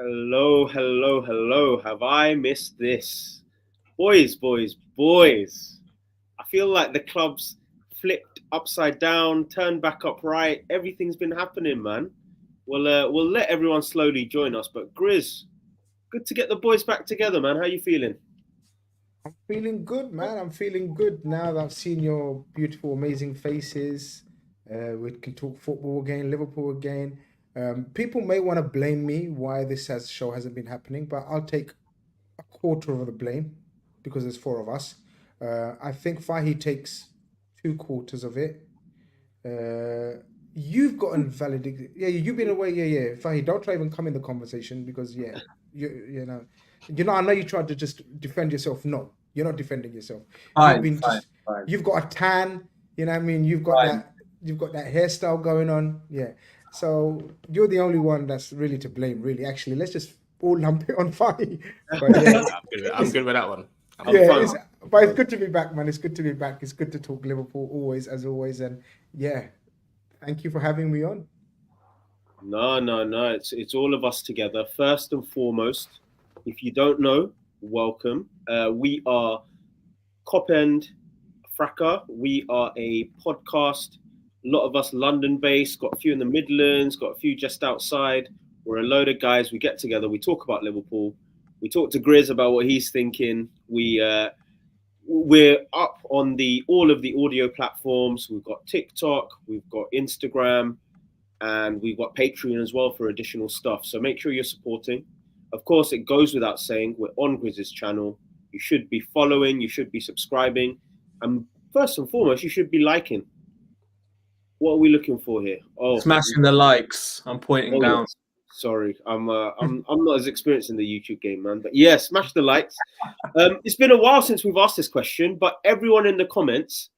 Hello, hello, hello. Have I missed this? Boys. I feel like the club's flipped upside down, turned back upright. Everything's been happening, man. We'll let everyone slowly join us. But Grizz, good to get the boys back together, man. How you feeling? I'm feeling good, man. I'm feeling good now that I've seen your beautiful, amazing faces. We can talk football again, Liverpool again. People may want to blame me why show hasn't been happening, but I'll take a quarter of the blame because there's four of us. I think Fahi takes two quarters of it. You've gotten validated. Yeah, you've been away. Yeah. Fahi, don't try even come in the conversation because I know you tried to just defend yourself. No, you're not defending yourself. You've Fine, been fine, just fine, you've got a tan. You know what I mean? fine. You've got that hairstyle going on. Yeah. So you're the only one that's really to blame. Really, actually, let's just all lump it on Fahi. But yeah, I'm good with that one. I'm fine. but it's good to be back, man. It's good to be back. It's good to talk Liverpool always, as always, and yeah. Thank you for having me on. No. It's all of us together. First and foremost, if you don't know, welcome. We are KopEnd Fracas. We are a podcast. A lot of us London-based. Got a few in the Midlands. Got a few just outside. We're a load of guys. We get together. We talk about Liverpool. We talk to Grizz about what he's thinking. We're up on all of the audio platforms. We've got TikTok. We've got Instagram. And we've got Patreon as well for additional stuff. So make sure you're supporting. Of course, it goes without saying, we're on Grizz's channel. You should be following, you should be subscribing. And first and foremost, you should be liking. What are we looking for here? Smashing the likes. I'm pointing down. Yes. Sorry, I'm not as experienced in the YouTube game, man. But yeah, smash the likes. It's been a while since we've asked this question, but everyone in the comments,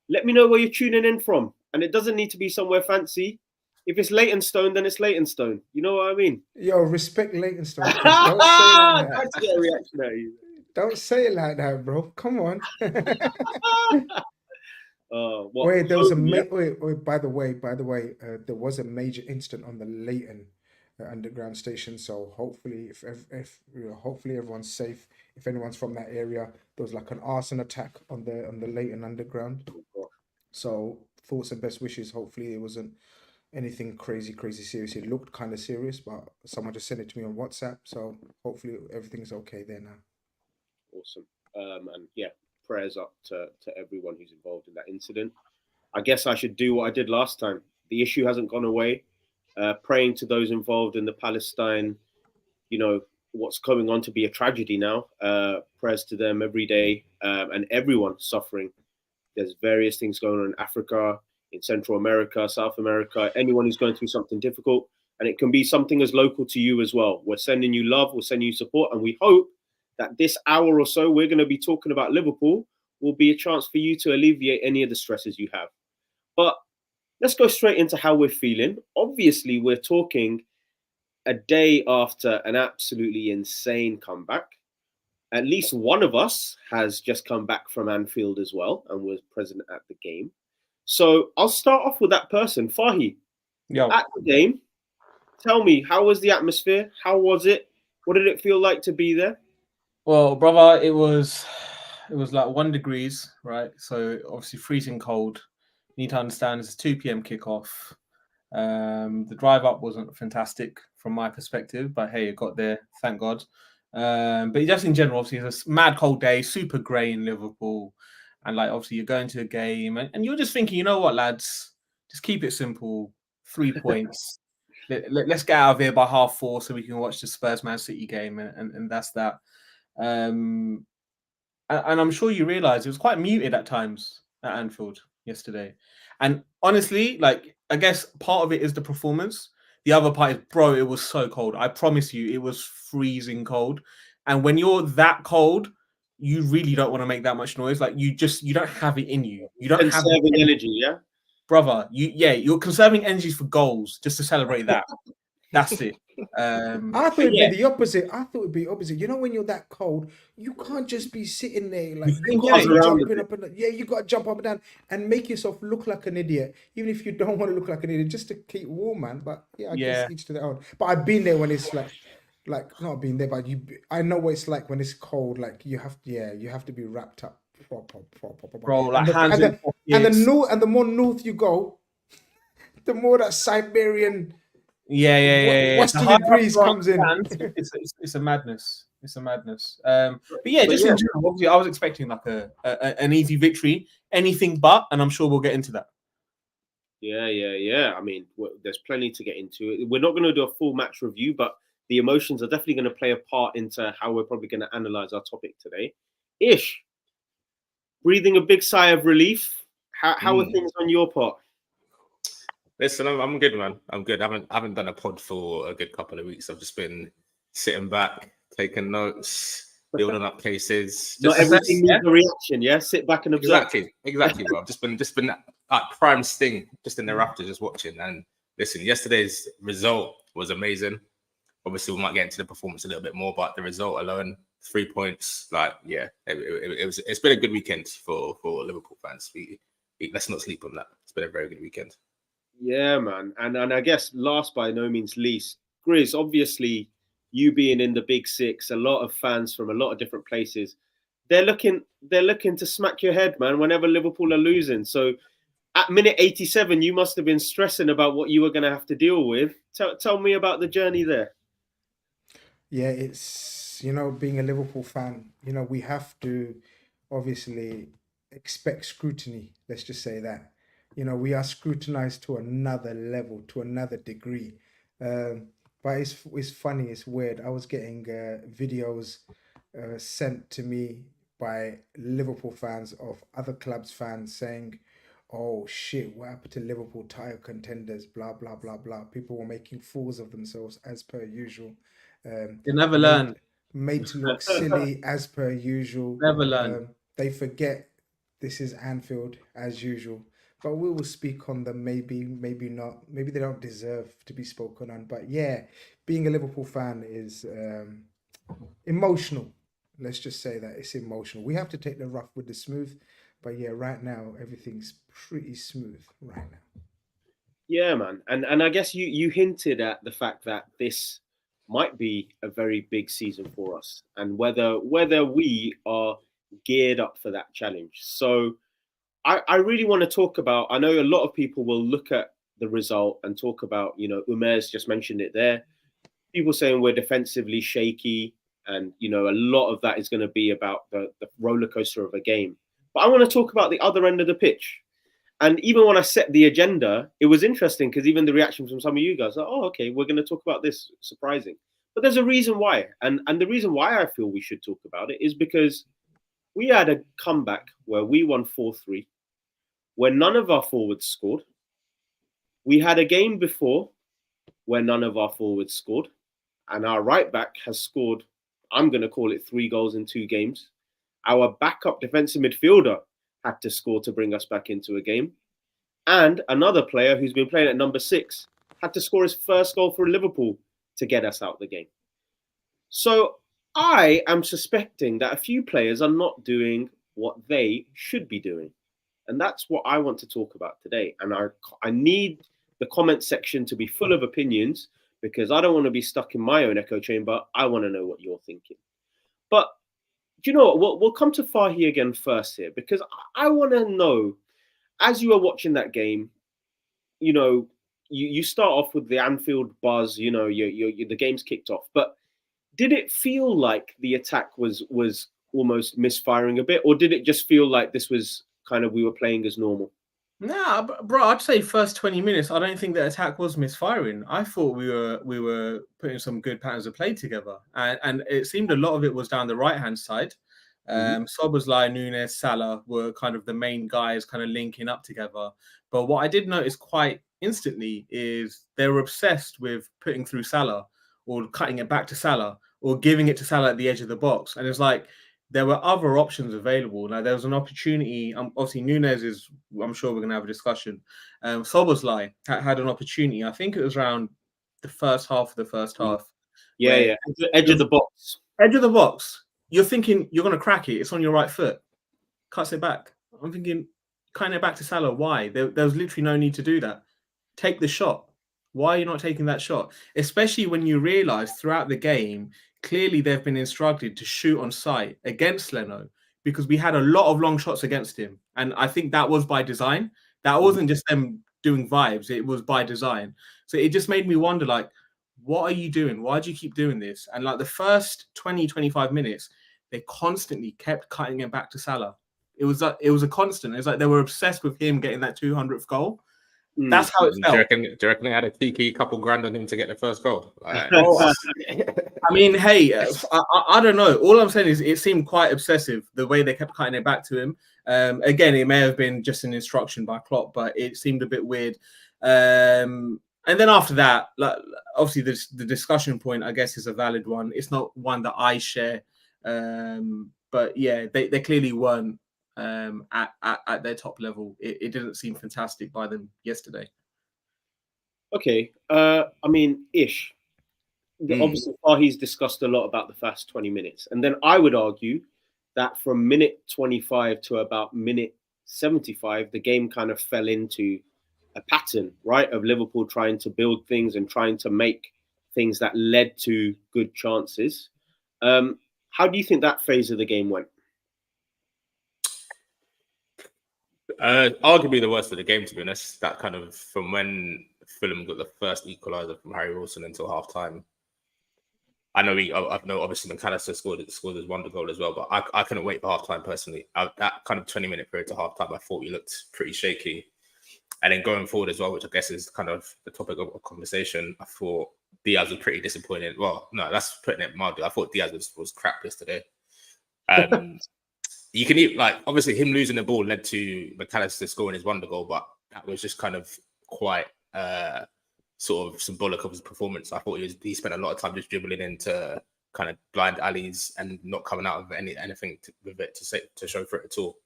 let me know where you're tuning in from. And it doesn't need to be somewhere fancy. If it's Leytonstone, then it's Leytonstone. You know what I mean? Yo, respect Leytonstone. Don't say it like that. To get a reaction out of you. Don't say it like that, bro. Come on. Wait, there was wait. By the way, there was a major incident on the Leyton underground station. So hopefully, hopefully everyone's safe. If anyone's from that area, there was like an arson attack on the Leyton underground. So thoughts and best wishes. Hopefully, it wasn't anything crazy serious. It looked kind of serious, but someone just sent it to me on WhatsApp. So hopefully everything's okay there now. Awesome. And yeah, prayers up to everyone who's involved in that incident. I guess I should do what I did last time. The issue hasn't gone away. Praying to those involved in the Palestine, what's going on to be a tragedy now. Prayers to them every day, and everyone suffering. There's various things going on in Africa, in Central America, South America, anyone who's going through something difficult. And it can be something as local to you as well. We're sending you love, we're sending you support, and we hope that this hour or so we're going to be talking about Liverpool will be a chance for you to alleviate any of the stresses you have. But let's go straight into how we're feeling. Obviously, we're talking a day after an absolutely insane comeback. At least one of us has just come back from Anfield as well and was present at the game. So I'll start off with that person, Fahi. At the game, tell me, how was the atmosphere? How was it? What did it feel like to be there? Well, brother, it was like 1 degree, right? So obviously freezing cold. You need to understand it's a 2 p.m. kickoff. The drive up wasn't fantastic from my perspective, but hey, it got there, thank God. But just in general, obviously, it's a mad cold day, super grey in Liverpool. And like, obviously, you're going to a game and you're just thinking, you know what, lads, just keep it simple. 3 points. Let's get out of here by 4:30 so we can watch the Spurs Man City game. And that's that. And I'm sure you realize it was quite muted at times at Anfield yesterday. And honestly, like, I guess part of it is the performance. The other part is, bro, it was so cold. I promise you, it was freezing cold. And when you're that cold, you really don't want to make that much noise. Like, you don't have it in you. You don't have energy, yeah? Brother, you're conserving energies for goals just to celebrate that. That's it. I thought it'd be the opposite. You know, when you're that cold, you can't just be sitting there like you got to jumping up and down. Yeah, you got to jump up and down and make yourself look like an idiot, even if you don't want to look like an idiot, just to keep warm, man. But yeah, I guess each to their own. But I've been there when it's like like not being there, but I know what it's like when it's cold. Like you have to be wrapped up proper. Bro, like And hands in pockets. and the more north you go, the more that Siberian Yeah. The westerly higher up breeze you are comes in. it's a madness. It's a madness. But yeah, But just yeah. in general, obviously, I was expecting like an easy victory, anything but, and I'm sure we'll get into that. Yeah. I mean, there's plenty to get into. We're not going to do a full match review, but the emotions are definitely going to play a part into how we're probably going to analyze our topic today. Ish, breathing a big sigh of relief. How are things on your part? Listen, I'm good, man. I'm good. I haven't done a pod for a good couple of weeks. I've just been sitting back, taking notes, building up cases. Not everything needs a reaction. Yeah, sit back and observe. Exactly, bro. Just been at prime sting, just in the rafters, just watching. And listen, yesterday's result was amazing. Obviously, we might get into the performance a little bit more, but the result alone, 3 points, like it's been a good weekend for Liverpool fans. Let's not sleep on that. It's been a very good weekend. Yeah, man. And I guess last by no means least, Grizz, obviously you being in the big six, a lot of fans from a lot of different places, they're looking to smack your head, man, whenever Liverpool are losing. So at minute 87, you must have been stressing about what you were going to have to deal with. Tell me about the journey there. Yeah, it's, being a Liverpool fan, we have to obviously expect scrutiny. Let's just say that. We are scrutinized to another level, to another degree. But it's funny, it's weird. I was getting videos sent to me by Liverpool fans of other clubs' fans saying, "Oh shit, what happened to Liverpool title contenders? Blah blah blah blah." People were making fools of themselves as per usual. You never learn. Made to look silly as per usual. Never learn. They forget this is Anfield as usual. But we will speak on them, maybe not. Maybe they don't deserve to be spoken on. But yeah, being a Liverpool fan is emotional. Let's just say that it's emotional. We have to take the rough with the smooth. But yeah, right now, everything's pretty smooth right now. Yeah, man. And I guess you hinted at the fact that this might be a very big season for us and whether we are geared up for that challenge. So I really want to talk about, I know a lot of people will look at the result and talk about, Umer's just mentioned it there. People saying we're defensively shaky and, a lot of that is going to be about the roller coaster of a game. But I want to talk about the other end of the pitch. And even when I set the agenda, it was interesting because even the reaction from some of you guys are, oh, okay, we're going to talk about this. Surprising. But there's a reason why. And the reason why I feel we should talk about it is because we had a comeback where we won 4-3. Where none of our forwards scored. We had a game before where none of our forwards scored. And our right back has scored, I'm going to call it 3 goals in 2 games. Our backup defensive midfielder had to score to bring us back into a game. And another player who's been playing at number 6 had to score his first goal for Liverpool to get us out of the game. So I am suspecting that a few players are not doing what they should be doing. And that's what I want to talk about today. And I need the comment section to be full of opinions because I don't want to be stuck in my own echo chamber. I want to know what you're thinking. But do you know what? We'll come to Fahy again first here because I want to know, as you were watching that game, you start off with the Anfield buzz, the game's kicked off. But did it feel like the attack was almost misfiring a bit? Or did it just feel like this was kind of we were playing as normal? Nah, bro, I'd say first 20 minutes, I don't think the attack was misfiring. I thought we were putting some good patterns of play together. And it seemed a lot of it was down the right-hand side. Szoboszlai, Nunez, Salah were kind of the main guys kind of linking up together. But what I did notice quite instantly is they were obsessed with putting through Salah or cutting it back to Salah or giving it to Salah at the edge of the box. And it's like, there were other options available. Now, there was an opportunity. Obviously, Nunez is, I'm sure we're going to have a discussion. Szoboszlai had an opportunity. I think it was around the first half of the first half. Yeah. Edge of the box. Edge of the box. You're thinking you're going to crack it. It's on your right foot. Cuts it back. I'm thinking, cutting it back to Salah. Why? There was literally no need to do that. Take the shot. Why are you not taking that shot? Especially when you realise throughout the game, clearly they've been instructed to shoot on sight against Leno because we had a lot of long shots against him. And I think that was by design. That wasn't just them doing vibes. It was by design. So it just made me wonder, like, what are you doing? Why do you keep doing this? And like the first 20, 25 minutes, they constantly kept cutting it back to Salah. It was a constant. It's like they were obsessed with him getting that 200th goal. That's how it felt. Do you reckon they had a cheeky couple grand on him to get the first goal? Like, I mean, hey, I don't know. All I'm saying is it seemed quite obsessive the way they kept cutting it back to him. Again, it may have been just an instruction by Klopp, but it seemed a bit weird. And then after that, like, obviously the discussion point, I guess, is a valid one. It's not one that I share. But yeah, they clearly weren't at their top level. It didn't seem fantastic by them yesterday. Okay. I mean, Ish. Obviously, he's discussed a lot about the first 20 minutes. And then I would argue that from minute 25 to about minute 75, the game kind of fell into a pattern, right, of Liverpool trying to build things and trying to make things that led to good chances. How do you think that phase of the game went? Arguably the worst of the game, to be honest. That kind of from when Fulham got the first equaliser from Harry Wilson until half time. I know obviously McAllister scored his wonder goal as well, but I couldn't wait for half time personally. That kind of 20-minute period to half time, I thought we looked pretty shaky. And then going forward as well, which I guess is kind of the topic of conversation, I thought Diaz was pretty disappointing. Well, no, that's putting it mildly. I thought Diaz was crap yesterday. You can like obviously him losing the ball led to McAllister scoring his wonder goal, but that was just kind of quite sort of symbolic of his performance. I thought he spent a lot of time just dribbling into kind of blind alleys and not coming out of anything with it to show for it at all.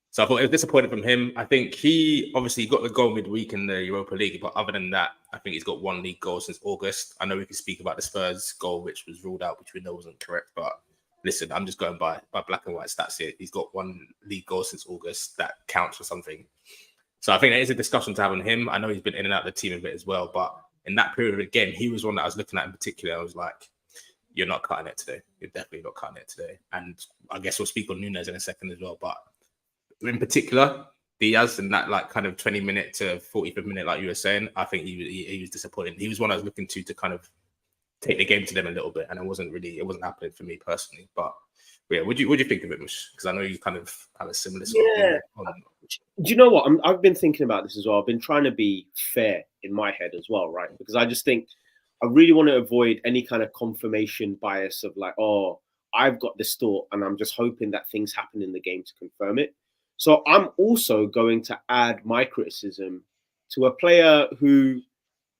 So I thought it was disappointing from him. I think he obviously got the goal midweek in the Europa League, but other than that, I think he's got one league goal since August. I know we can speak about the Spurs goal, which was ruled out, which we know wasn't correct, but listen, I'm just going by black and white stats here. He's got one league goal since August that counts for something. So I think there is a discussion to have on him. I know he's been in and out of the team a bit as well, but in that period again, he was one that I was looking at in particular. I was like, you're not cutting it today. You're definitely not cutting it today. And I guess we'll speak on Nunez in a second as well. But in particular, Diaz in that like kind of 20-minute to 45th minute, like you were saying, I think he was disappointing. He was one I was looking to kind of take the game to them a little bit, and it wasn't happening for me personally. But yeah, what do you think of it, Mush? Because I know you kind of have a similar sort of thing on. Do you know what? I've been thinking about this as well. I've been trying to be fair in my head as well, right? Because I just think I really want to avoid any kind of confirmation bias of like, oh, I've got this thought and I'm just hoping that things happen in the game to confirm it. So I'm also going to add my criticism to a player who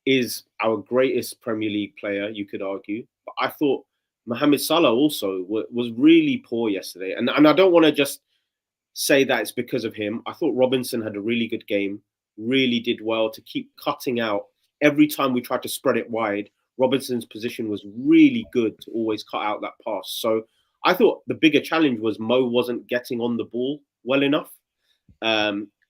is our greatest Premier League player, you could argue. But I thought Mohamed Salah also was really poor yesterday. And I don't want to just say that it's because of him. I thought Robinson had a really good game, really did well to keep cutting out. Every time we tried to spread it wide, Robinson's position was really good to always cut out that pass. So I thought the bigger challenge was Mo wasn't getting on the ball well enough.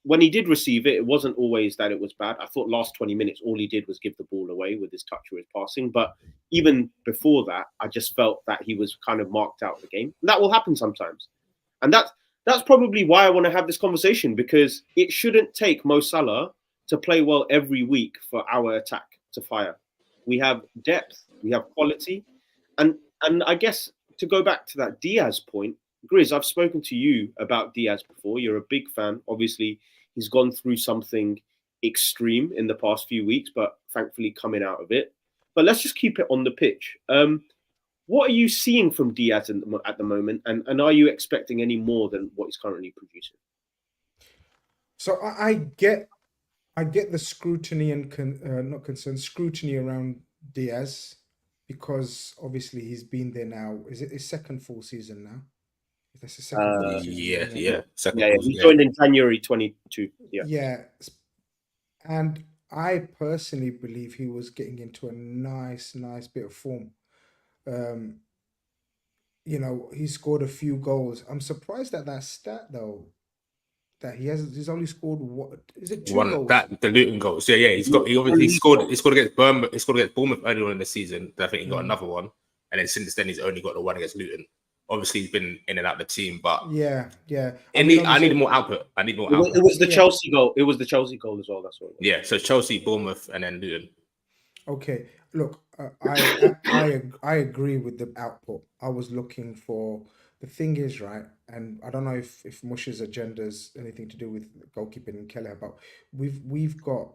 When he did receive it, it wasn't always that it was bad. I thought last 20 minutes, all he did was give the ball away with his touch or his passing. But even before that, I just felt that he was kind of marked out of the game. And that will happen sometimes. And that's probably why I want to have this conversation, because it shouldn't take Mo Salah to play well every week for our attack to fire. We have depth, we have quality. And I guess to go back to that Diaz point, Grizz, I've spoken to you about Diaz before. You're a big fan. Obviously, he's gone through something extreme in the past few weeks, but thankfully coming out of it. But let's just keep it on the pitch. What are you seeing from Diaz at the moment? And are you expecting any more than what he's currently producing? So I get the scrutiny and scrutiny around Diaz, because obviously he's been there now. Is it his second full season now? That's the second full season. Yeah. He joined in January 22. Yeah. And I personally believe he was getting into a nice bit of form. He scored a few goals. I'm surprised at that stat though. that he's only scored what is it 2 One goals? that the Luton goal. So yeah, he scored against Bournemouth. He scored against Bournemouth earlier on in the season. I think he got another one, and then since then he's only got the one against Luton. Obviously, he's been in and out of the team, but yeah. I need more output. I need more output. It was the Chelsea goal. It was the Chelsea goal as well. That's what. Yeah, so Chelsea, Bournemouth, and then Luton. Okay, look, I agree with the output. I was looking for the thing is right, and I don't know if Mush's agenda is anything to do with goalkeeping in Keller, but we've got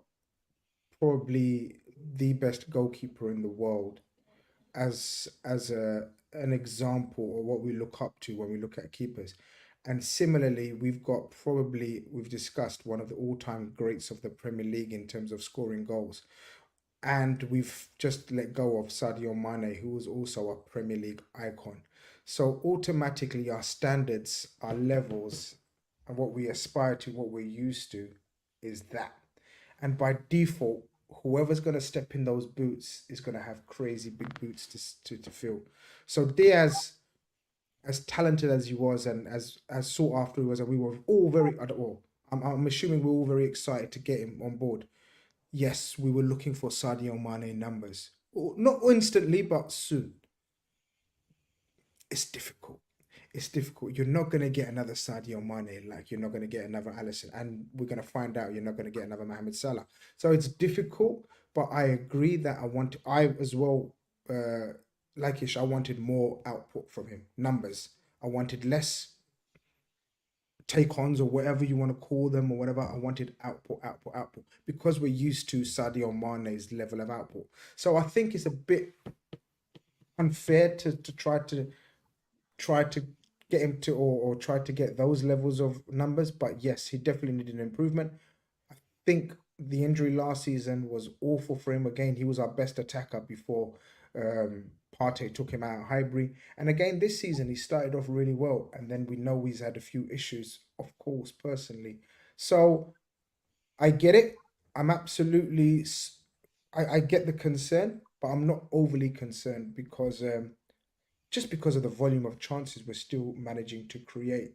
probably the best goalkeeper in the world as an example or what we look up to when we look at keepers. And similarly, we've discussed one of the all-time greats of the Premier League in terms of scoring goals. And we've just let go of Sadio Mane, who was also a Premier League icon. So automatically our standards, our levels, and what we aspire to, what we're used to, is that. And by default, whoever's going to step in those boots is going to have crazy big boots to fill. So Diaz, as talented as he was and as sought after he was, and we were all very, I'm assuming we're all very excited to get him on board. Yes, we were looking for Sadio Mane numbers. Not instantly, but soon. It's difficult. It's difficult. You're not going to get another Sadio Mane, like you're not going to get another Alisson. And we're going to find out you're not going to get another Mohamed Salah. So it's difficult, but I agree that I as well, like Ish, I wanted more output from him. Numbers. I wanted less take-ons or whatever you want to call them or whatever. I wanted output, because we're used to Sadio Mane's level of output. So I think it's a bit unfair to try to get him to or try to get those levels of numbers. But yes, he definitely needed an improvement. I think the injury last season was awful for him. Again, he was our best attacker before Partey took him out of Highbury. And again, this season, he started off really well. And then we know he's had a few issues, of course, personally. So I get it. I'm absolutely... I get the concern, but I'm not overly concerned because just because of the volume of chances we're still managing to create.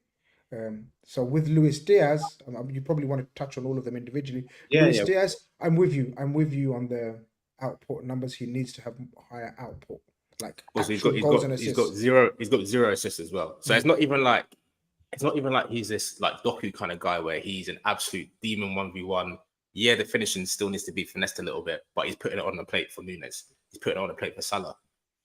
So with Luis Diaz, you probably want to touch on all of them individually. Luis Diaz, I'm with you. I'm with you on the output numbers. He needs to have higher output. Like also, he's got zero assists as well. So it's not even like he's this like Doku kind of guy where he's an absolute demon 1v1. Yeah, the finishing still needs to be finessed a little bit, but he's putting it on the plate for Nunez. He's putting it on the plate for Salah.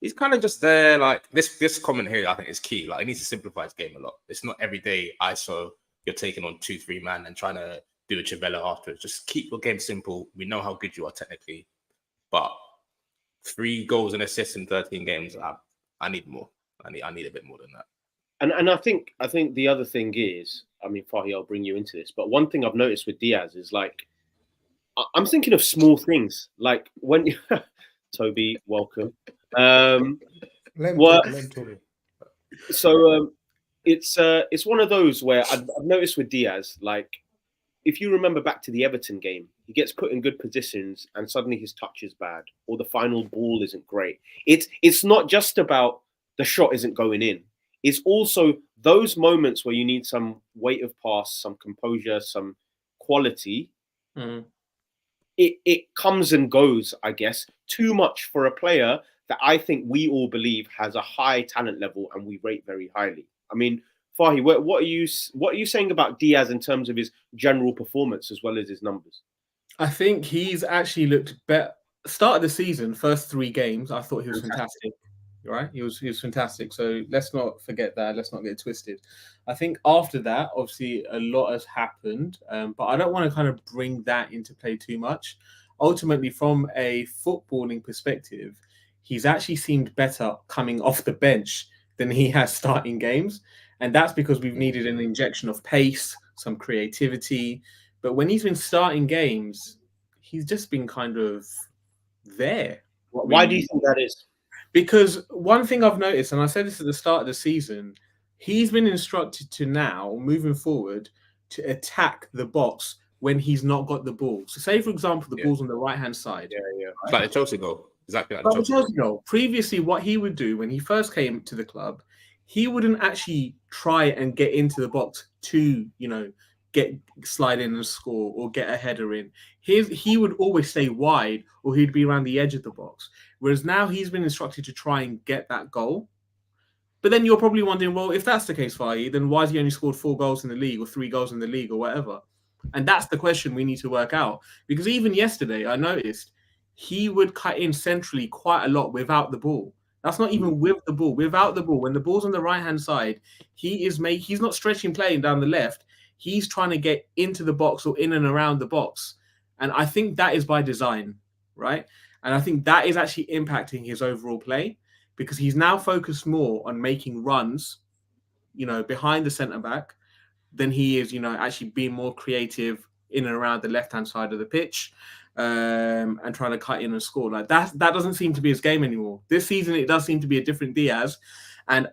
He's kind of just there. Like this comment here, I think is key. Like, he needs to simplify his game a lot. It's not every day ISO. You're taking on 2-3 man and trying to do a Chavella afterwards. Just keep your game simple. We know how good you are technically, but 3 goals and assists in 13 games. I need more. I need a bit more than that. And I think the other thing is, I mean, Fahi, I'll bring you into this, but one thing I've noticed with Diaz is like, I'm thinking of small things. Like when Toby, welcome. So it's one of those where I've noticed with Diaz, like if you remember back to the Everton game, he gets put in good positions and suddenly his touch is bad or the final ball isn't great. It's not just about the shot isn't going in. It's also those moments where you need some weight of pass, some composure, some quality. Mm. It comes and goes, I guess, too much for a player that I think we all believe has a high talent level and we rate very highly. I mean, Fahi, what are you saying about Diaz in terms of his general performance as well as his numbers? I think he's actually looked better. Start of the season, first 3 games, I thought he was fantastic. Right, he was fantastic. So let's not forget that. Let's not get twisted. I think after that, obviously, a lot has happened, but I don't want to kind of bring that into play too much. Ultimately, from a footballing perspective, he's actually seemed better coming off the bench than he has starting games, and that's because we've needed an injection of pace, some creativity. But when he's been starting games, he's just been kind of there. Why do you think that is? Because one thing I've noticed, and I said this at the start of the season, he's been instructed to now, moving forward, to attack the box when he's not got the ball. So say, for example, the ball's on the right-hand side. Yeah. Right? Like the Chelsea goal. Exactly like the Chelsea goal. Previously, what he would do when he first came to the club, he wouldn't actually try and get into the box to, slide in and score or get a header in. He would always stay wide or he'd be around the edge of the box. Whereas now he's been instructed to try and get that goal. But then you're probably wondering, well, if that's the case, Faye, then why has he only scored 4 goals in the league or 3 goals in the league or whatever? And that's the question we need to work out. Because even yesterday, I noticed he would cut in centrally quite a lot without the ball. That's not even with the ball. Without the ball, when the ball's on the right-hand side, he's not stretching playing down the left. He's trying to get into the box or in and around the box. And I think that is by design, right? And I think that is actually impacting his overall play because he's now focused more on making runs, behind the centre-back than he is, actually being more creative in and around the left-hand side of the pitch. And trying to cut in and score. Like that doesn't seem to be his game anymore. This season, it does seem to be a different Diaz. And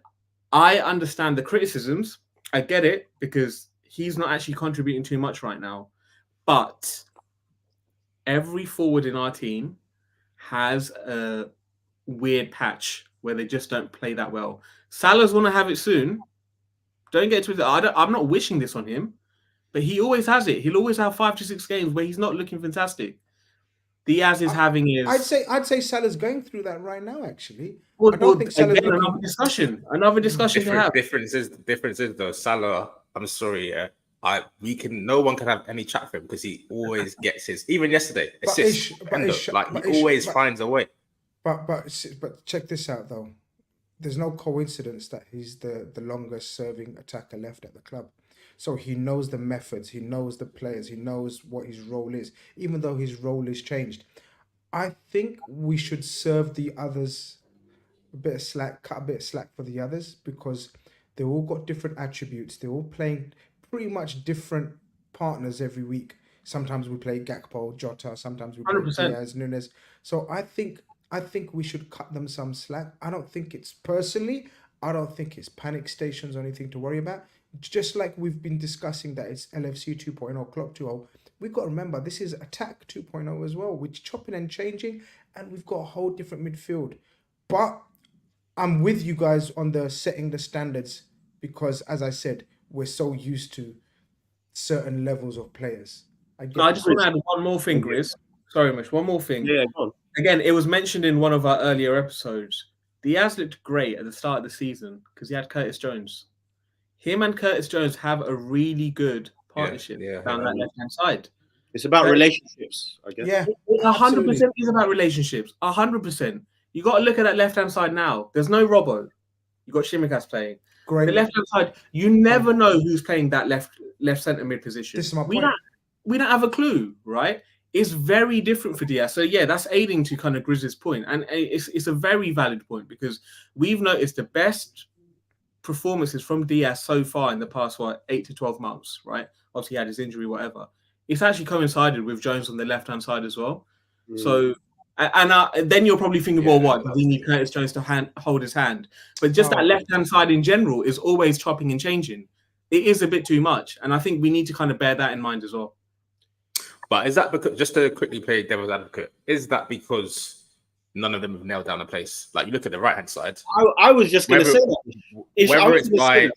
I understand the criticisms. I get it because he's not actually contributing too much right now. But every forward in our team has a weird patch where they just don't play that well. Salah's want to have it soon. Don't get twisted. I'm not wishing this on him, but he always has it. He'll always have 5 to 6 games where he's not looking fantastic. Diaz is having his. I'd say Salah's going through that right now. Actually, I don't think Salah's again, another discussion to have. Difference is though. Salah, I'm sorry, no one can have any chat for him because he always gets his. Even yesterday, he always finds a way. But check this out though. There's no coincidence that he's the longest serving attacker left at the club. So he knows the methods, he knows the players, he knows what his role is, even though his role is changed. I think we should serve the others a bit of slack, cut a bit of slack for the others because they all got different attributes. They're all playing pretty much different partners every week. Sometimes we play Gakpo, Jota, sometimes we play 100%. Diaz, Nunez. So I think we should cut them some slack. I don't think it's panic stations or anything to worry about. Just like we've been discussing that it's LFC 2.0, Klopp 2.0, we've got to remember this is Attack 2.0 as well. We're chopping and changing and we've got a whole different midfield. But I'm with you guys on the setting the standards because, as I said, we're so used to certain levels of players. I just want to add one more thing, Grizz. Sorry, Mish, one more thing. Yeah, go on. Again, it was mentioned in one of our earlier episodes. Diaz looked great at the start of the season because he had Curtis Jones. Him and Curtis Jones have a really good partnership down that left-hand side. It's about relationships, I guess. Yeah, 100% is about relationships. 100%. You got to look at that left-hand side now. There's no Robbo. You got Shimikas playing. Great. The left-hand side, you never know who's playing that left centre mid position. This is my point. We don't have a clue, right? It's very different for Diaz. So yeah, that's aiding to kind of Grizz's point, and it's a very valid point because we've noticed the best performances from Diaz so far in the past 8 to 12 months, right? Obviously, he had his injury, whatever. It's actually coincided with Jones on the left-hand side as well. So, and then you're probably thinking, well, what? Does he need Curtis Jones to hold his hand? But just that left-hand side in general is always chopping and changing. It is a bit too much, and I think we need to kind of bear that in mind as well. But is that because, just to quickly play devil's advocate, is that because none of them have nailed down a place? Like you look at the right-hand side. I was just going to say that.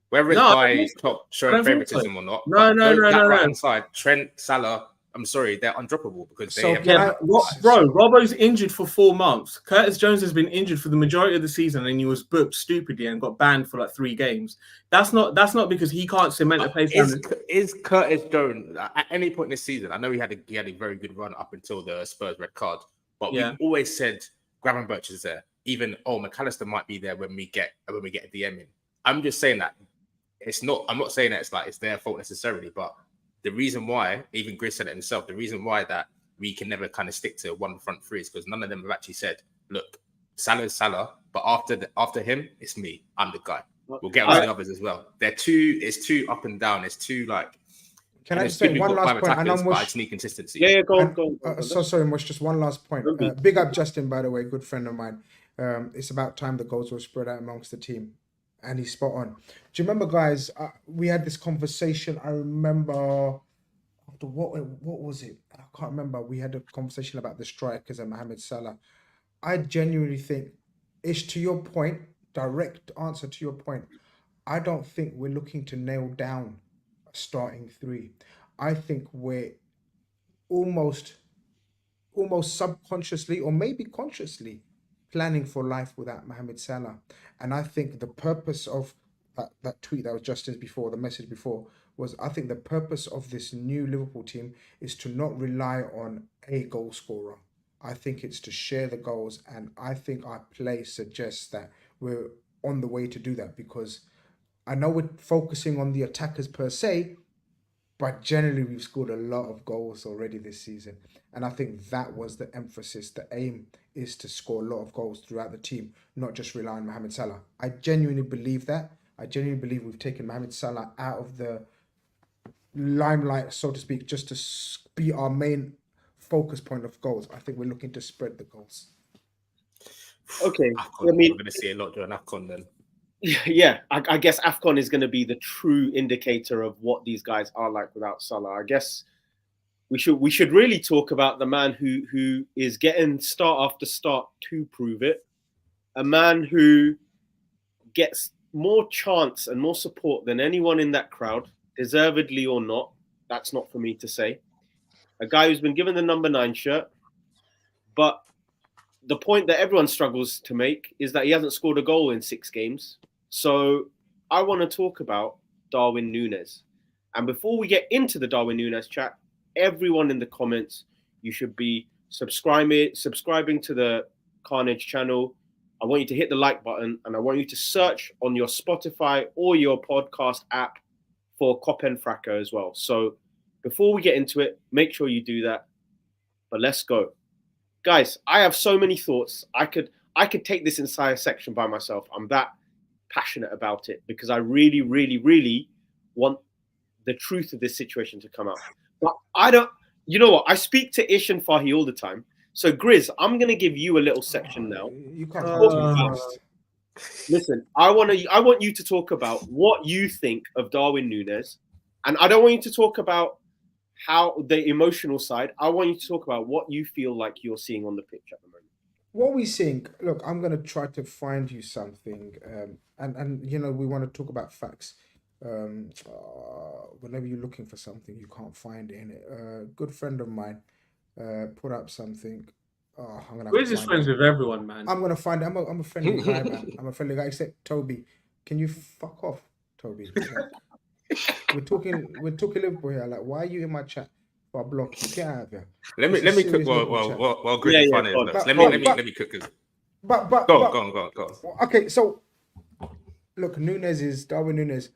Whether it's by top showing favoritism or not. No. Right-hand side, Trent, Salah, I'm sorry, they're undroppable because they Robbo's injured for 4 months. Curtis Jones has been injured for the majority of the season and he was booked stupidly and got banned for like 3 games. That's not because he can't cement a place. Is Curtis Jones at any point in this season? I know he had a very good run up until the Spurs red card, but we always said Gravenberch is there. Even McAllister might be there when we get a DM in. I'm just saying that it's not. I'm not saying that it's their fault necessarily, but the reason why, even Grizz said it himself, the reason why that we can never kind of stick to one front three is because none of them have actually said, look, Salah is Salah, but after him, it's me. I'm the guy. We'll get on the others as well. It's too up and down. It's too like. Can I just say one last point? And I just need consistency. Yeah, go on. So sorry, Mush, just one last point. Big up Justin, by the way, good friend of mine. It's about time the goals were spread out amongst the team. And he's spot on. Do you remember, guys? We had this conversation. I remember after what was it? I can't remember. We had a conversation about the strikers and Mohamed Salah. I genuinely think, Ish, to your point, direct answer to your point. I don't think we're looking to nail down a starting three. I think we're almost subconsciously or maybe consciously planning for life without Mohamed Salah. And I think the purpose of that tweet that was Justin's before, the message before, was I think the purpose of this new Liverpool team is to not rely on a goal scorer. I think it's to share the goals, and I think our play suggests that we're on the way to do that, because I know we're focusing on the attackers per se, but generally we've scored a lot of goals already this season. And I think that was the emphasis. The aim is to score a lot of goals throughout the team, not just rely on Mohamed Salah. I genuinely believe that. I genuinely believe we've taken Mohamed Salah out of the limelight, so to speak, just to be our main focus point of goals. I think we're looking to spread the goals. Okay. We're going to see a lot during AFCON then. Yeah, I guess AFCON is going to be the true indicator of what these guys are like without Salah. I guess we should really talk about the man who is getting start after start to prove it. A man who gets more chance and more support than anyone in that crowd, deservedly or not. That's not for me to say. A guy who's been given the number 9 shirt, but the point that everyone struggles to make is that he hasn't scored a goal in 6 games. So I want to talk about Darwin Nunez. And before we get into the Darwin Nunez chat, everyone in the comments, you should be subscribing to the Khanage channel. I want you to hit the like button, and I want you to search on your Spotify or your podcast app for KopEndFracas as well. So before we get into it, make sure you do that. But let's go. Guys, I have so many thoughts. I could take this entire section by myself. I'm that passionate about it because I really, really, really want the truth of this situation to come out. But I don't, you know what? I speak to Ish and Fahi all the time. So Grizz, I'm going to give you a little section now. You can't talk too fast. Listen, I want you to talk about what you think of Darwin Nunez. And I don't want you to talk about how the emotional side. I want you to talk about what you feel like you're seeing on the pitch at the moment. What we think, look, I'm going to try to find you something. And you know, we want to talk about facts. Whenever you're looking for something, you can't find it in it. A good friend of mine put up something. Where's his friends with everyone, man? I'm gonna find it. I'm a friendly guy, man. I'm a friendly guy, except Toby. Can you fuck off, Toby? Like, we're talking Liverpool here. Like, why are you in my chat? For a block, you get out of here. Let me cook. Well, Chris is funny. Let me cook. But go on. Okay, so look, Darwin Nunez.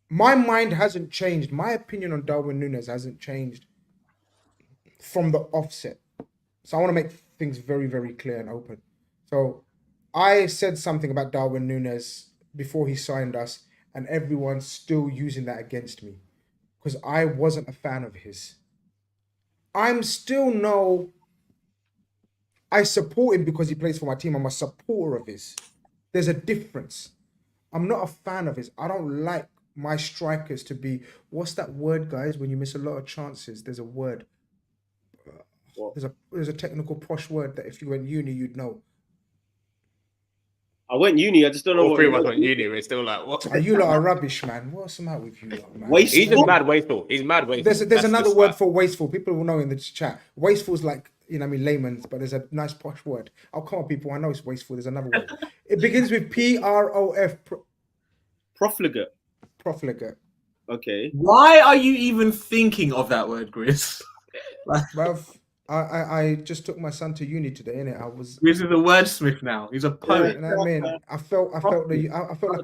My mind hasn't changed. My opinion on Darwin Nunez hasn't changed from the offset. So I want to make things very, very clear and open. So I said something about Darwin Nunez before he signed us, and everyone's still using that against me because I wasn't a fan of his. I support him because he plays for my team. I'm a supporter of his. There's a difference. I'm not a fan of his. I don't like my strikers to be, what's that word, guys? When you miss a lot of chances, there's a word. There's a technical posh word that if you went uni, you'd know. I went uni. I just don't know. All three of us went uni. We're still like, what? Are you lot are rubbish, man? What's the matter with you lot, man? Wasteful. He's just mad wasteful. He's mad wasteful. There's another word for wasteful. People will know in the chat. Wasteful's like, you know what I mean, layman's, but there's a nice posh word. Oh, come on, people. I know it's wasteful. There's another word. It begins with PROF. Profligate. Profligate. Okay. Why are you even thinking of that word, Grizz? Bruv, I just took my son to uni today, innit? Grizz is a wordsmith now. He's a poet. You know what I mean? I felt like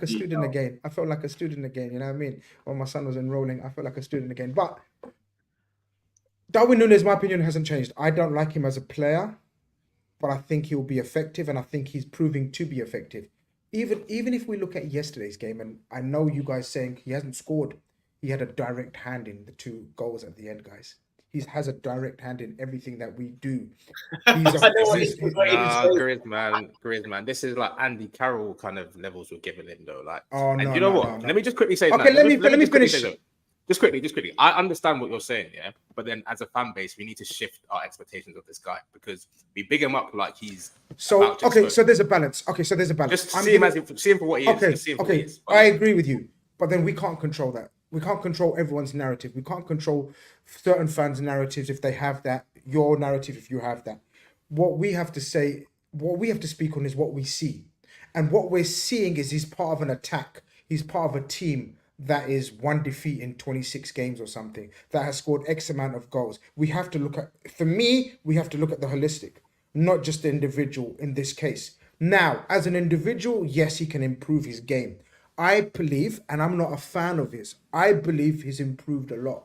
a student again. I felt like a student again. You know what I mean? When my son was enrolling, I felt like a student again. But Darwin Nunez, my opinion, hasn't changed. I don't like him as a player, but I think he'll be effective, and I think he's proving to be effective. Even if we look at yesterday's game, and I know you guys saying he hasn't scored, he had a direct hand in the 2 goals at the end, guys. He has a direct hand in everything that we do. Grizz, man. This is like Andy Carroll kind of levels we're giving him, though. Like, you know what? No. Let me just quickly say. Okay, let me finish. Just quickly. I understand what you're saying, yeah. But then, as a fan base, we need to shift our expectations of this guy because we big him up like he's. So there's a balance. Just see him for what he is. Okay. I agree with you, but then we can't control that. we can't control everyone's narrative. We can't control certain fans' narratives if they have that, your narrative if you have that. What we have to say, what we have to speak on is what we see. And what we're seeing is he's part of an attack. He's part of a team that is 1 defeat in 26 games or something, that has scored X amount of goals. We have to look at, for me, we have to look at the holistic, not just the individual in this case. Now, as an individual, yes, he can improve his game. I believe, and I'm not a fan of his, I believe he's improved a lot.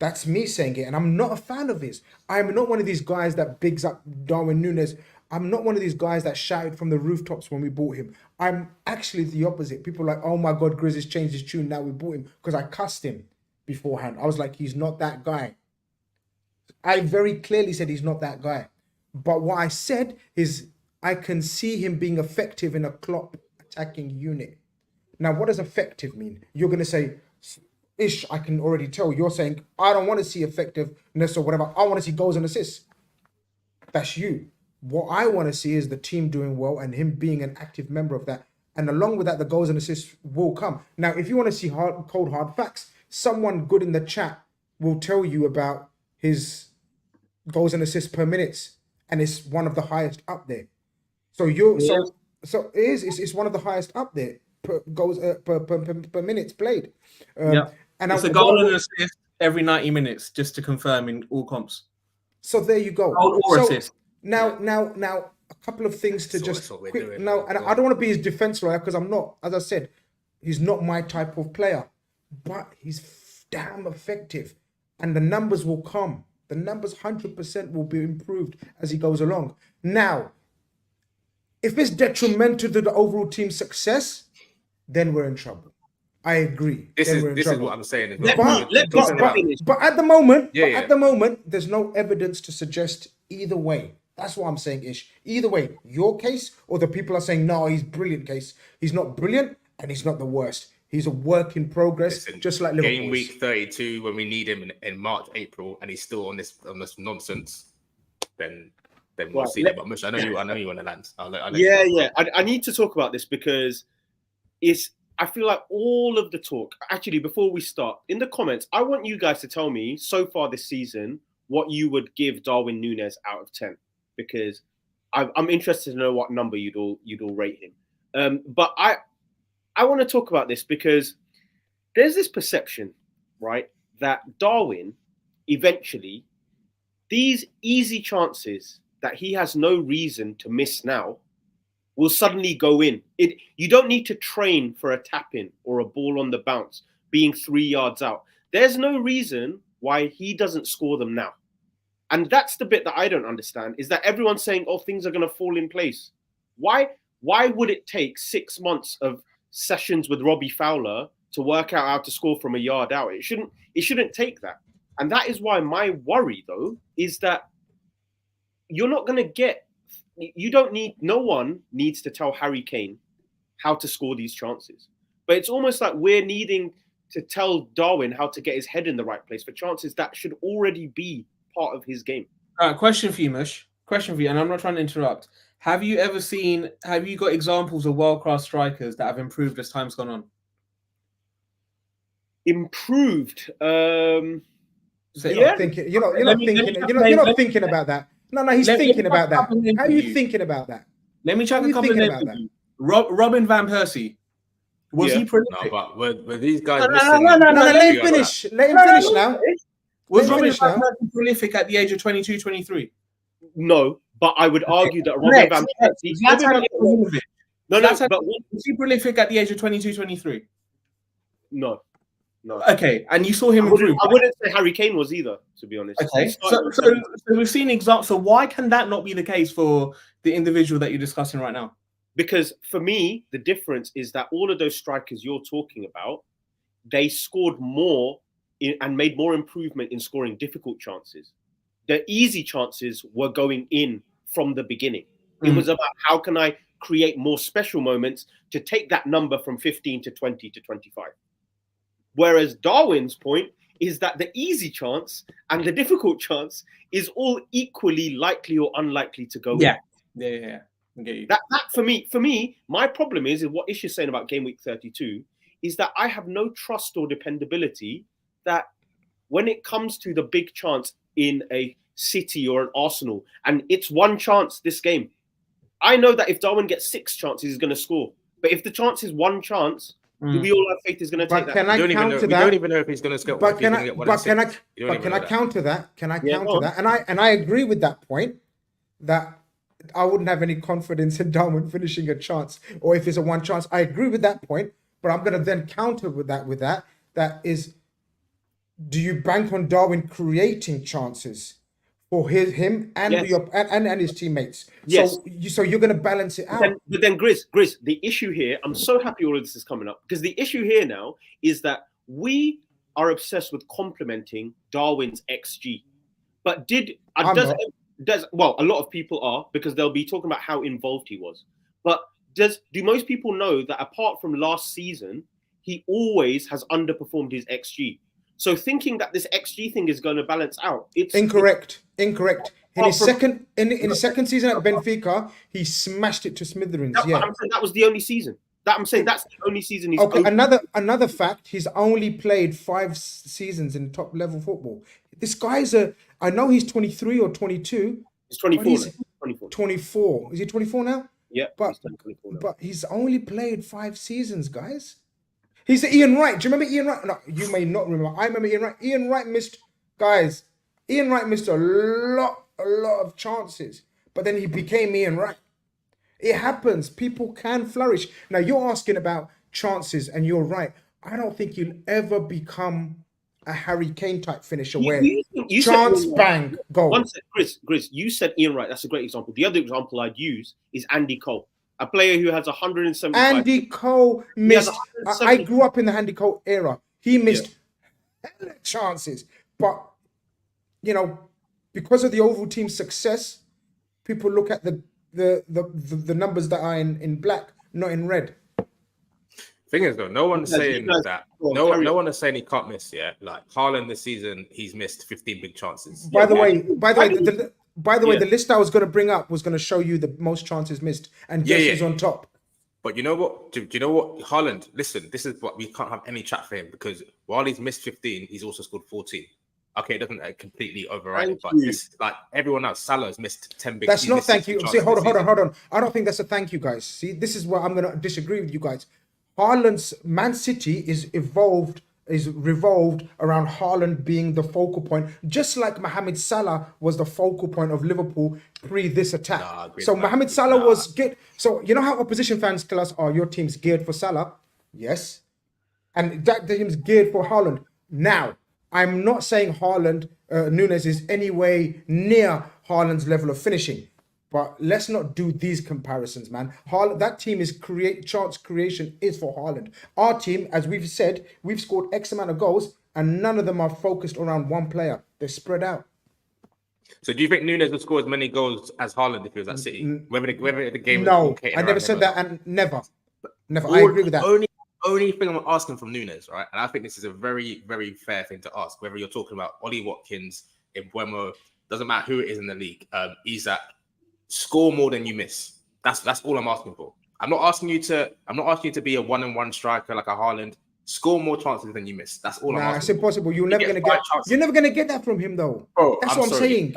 That's me saying it, and I'm not a fan of his. I'm not one of these guys that bigs up Darwin Nunez. I'm not one of these guys that shouted from the rooftops when we bought him. I'm actually the opposite. People are like, oh my God, Grizz has changed his tune. Now we bought him, because I cussed him beforehand. I was like, he's not that guy. I very clearly said he's not that guy. But what I said is I can see him being effective in a Klopp attacking unit. Now, what does effective mean? You're going to say, Ish, I can already tell. You're saying, I don't want to see effectiveness or whatever. I want to see goals and assists. That's you. What I want to see is the team doing well and him being an active member of that. And along with that, the goals and assists will come. Now, if you want to see cold hard facts, someone good in the chat will tell you about his goals and assists per minute, and it's one of the highest up there. So so it's one of the highest up there per goals per minutes played. And it's a goal and assist every 90 minutes, just to confirm, in all comps. So there you go. Goal or assist. Now, a couple of things to just quick. Now, and I don't want to be his defense lawyer, because I'm not. As I said, he's not my type of player, but he's damn effective, and the numbers will come. The numbers 100% will be improved as he goes along. Now, if it's detrimental to the overall team's success, then we're in trouble. I agree. This is what I'm saying. But at the moment, there's no evidence to suggest either way. That's what I'm saying, Ish. Either way, your case or the people are saying, no, he's brilliant case. He's not brilliant and he's not the worst. He's a work in progress, just like Liverpool. Game week 32, when we need him in March, April, and he's still on this nonsense, then we'll see that. But Mush, I know you want to land. I need to talk about this because I feel like all of the talk. Actually, before we start, in the comments, I want you guys to tell me so far this season what you would give Darwin Nunez out of 10, because I'm interested to know what number you'd all rate him. But I want to talk about this because there's this perception, right, that Darwin eventually, these easy chances that he has no reason to miss now, will suddenly go in. You don't need to train for a tap-in or a ball on the bounce being 3 yards out. There's no reason why he doesn't score them now. And that's the bit that I don't understand, is that everyone's saying, oh, things are going to fall in place. Why would it take 6 months of sessions with Robbie Fowler to work out how to score from a yard out? It shouldn't take that. And that is why my worry, though, is that you're not going to get, no one needs to tell Harry Kane how to score these chances. But it's almost like we're needing to tell Darwin how to get his head in the right place for chances that should already be part of his game. All right, question for you, Mush. Question for you, and I'm not trying to interrupt. Have you got examples of world-class strikers that have improved as time's gone on? Improved? You're not thinking about that. No, he's thinking about that. How are you thinking about that? Let me chuck a couple of names. Robin Van Persie. Was he prolific? No, but were these guys? No, let him finish. Let him finish now. Was Robin Van Persie prolific at the age of 22, 23? No, but I would argue that Robin Van Persie... Was he prolific at the age of 22, 23? No. Okay, and you saw him improve. I wouldn't say Harry Kane was either, to be honest. Okay, so we've seen examples. So why can that not be the case for the individual that you're discussing right now? Because for me, the difference is that all of those strikers you're talking about, they scored more and made more improvement in scoring difficult chances. The easy chances were going in from the beginning. It was about how can I create more special moments to take that number from 15 to 20 to 25. Whereas Darwin's point is that the easy chance and the difficult chance is all equally likely or unlikely to go in. Yeah. I get you. That for me, my problem is what Ish is saying about game week 32 is that I have no trust or dependability that when it comes to the big chance in a City or an Arsenal, and it's one chance this game, I know that if Darwin gets 6 chances, he's going to score. But if the chance is one chance, do we all have faith he's going to take that? Can I counter that? We don't even know if he's going to score. But can I counter that? Can I counter that? And I agree with that point that I wouldn't have any confidence in Darwin finishing a chance, or if it's a one chance. I agree with that point, but I'm going to then counter with that. That is, do you bank on Darwin creating chances for him and and his teammates? Yes. So you're going to balance it out. But then Grizz, the issue here, I'm so happy all of this is coming up, because the issue here now is that we are obsessed with complimenting Darwin's XG. But well, a lot of people are, because they'll be talking about how involved he was. But do most people know that apart from last season, he always has underperformed his XG? So thinking that this XG thing is going to balance out, it's incorrect. In his second season at Benfica, he smashed it to smithereens. I'm saying that was the only season. I'm saying that's the only season he's okay. Another fact: he's only played 5 seasons in top level football. This guy's I know he's 23 or 22. He's 24. 24. Is he 24 now? Yeah, but he's only played 5 seasons, guys. He's the Ian Wright. Do you remember Ian Wright? No, you may not remember. I remember Ian Wright. Ian Wright missed a lot of chances, but then he became Ian Wright. It happens. People can flourish. Now, you're asking about chances, and you're right. I don't think you'll ever become a Harry Kane type finisher where chance, bang, goal. One sec, Grizz, you said Ian Wright. That's a great example. The other example I'd use is Andy Cole, a player who has 175. Andy Cole missed. I grew up in the Andy Cole era. He missed chances, but because of the overall team's success, people look at the numbers that are in black, not in red. Thing is, though, no one's saying that. No one is saying he can't miss. Yeah, like Haaland this season, he's missed 15 big chances. By the way, the list I was going to bring up was going to show you the most chances missed, and guess who's on top. But you know what? Do you know what? Haaland, listen, this is what we can't have any chat for him, because while he's missed 15, he's also scored 14. Okay, it doesn't completely override it, but this, like everyone else, Salah's missed 10 big. That's not thank you. See, hold on. I don't think that's a thank you, guys. See, this is where I'm going to disagree with you guys. Haaland's Man City is revolved around Haaland being the focal point, just like Mohamed Salah was the focal point of Liverpool pre this attack. So Mohamed Salah was good. So you know how opposition fans tell us, "Oh, your team's geared for Salah." Yes, and that team's geared for Haaland. Now, I'm not saying Nunez is any way near Haaland's level of finishing. But let's not do these comparisons, man. That team is chance creation is for Haaland. Our team, as we've said, we've scored X amount of goals, and none of them are focused around one player. They're spread out. So do you think Nunez would score as many goals as Haaland if he was at City? Whether the game no, I never said that, and never. I agree with that. Only thing I'm asking from Nunez, right? And I think this is a very, very fair thing to ask. Whether you're talking about Ollie Watkins, Mbeumo, doesn't matter who it is in the league, Isak. Score more than you miss. That's all I'm asking for. I'm not asking you to be a 1-on-1 striker like a Haaland. Score more chances than you miss. That's all I'm asking. It's impossible. You're never gonna get that from him, though. Bro, that's what I'm saying.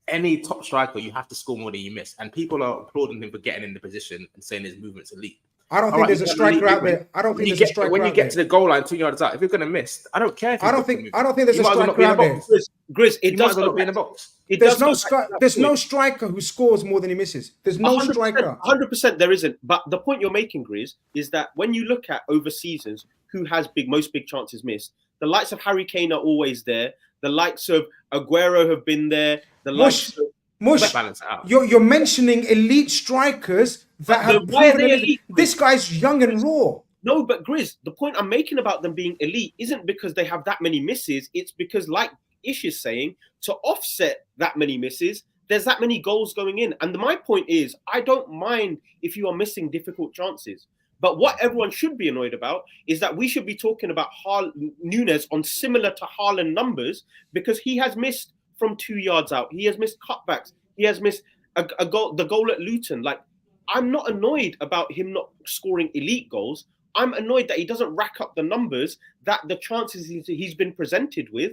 Any top striker, you have to score more than you miss. And people are applauding him for getting in the position and saying his movement's elite. I don't think there's a striker out there. I don't think there's a striker when you get to the goal line 2 yards out. If you're gonna miss, I don't care. I don't think there's a striker out there. Grizz, it does not be in the box. There's no striker who scores more than he misses. There's no striker. 100% there isn't. But the point you're making, Grizz, is that when you look at over seasons who has most big chances missed, the likes of Harry Kane are always there. The likes of Aguero have been there. The likes of balance out. You're mentioning elite strikers that have proven this guy's young and raw. No, but Grizz, the point I'm making about them being elite isn't because they have that many misses. It's because, like Ish is saying, to offset that many misses, there's that many goals going in. And my point is, I don't mind if you are missing difficult chances. But what everyone should be annoyed about is that we should be talking about Nunez on similar to Haaland numbers, because he has missed from 2 yards out. He has missed cutbacks. He has missed a goal, the goal at Luton. Like, I'm not annoyed about him not scoring elite goals. I'm annoyed that he doesn't rack up the numbers that the chances he's been presented with,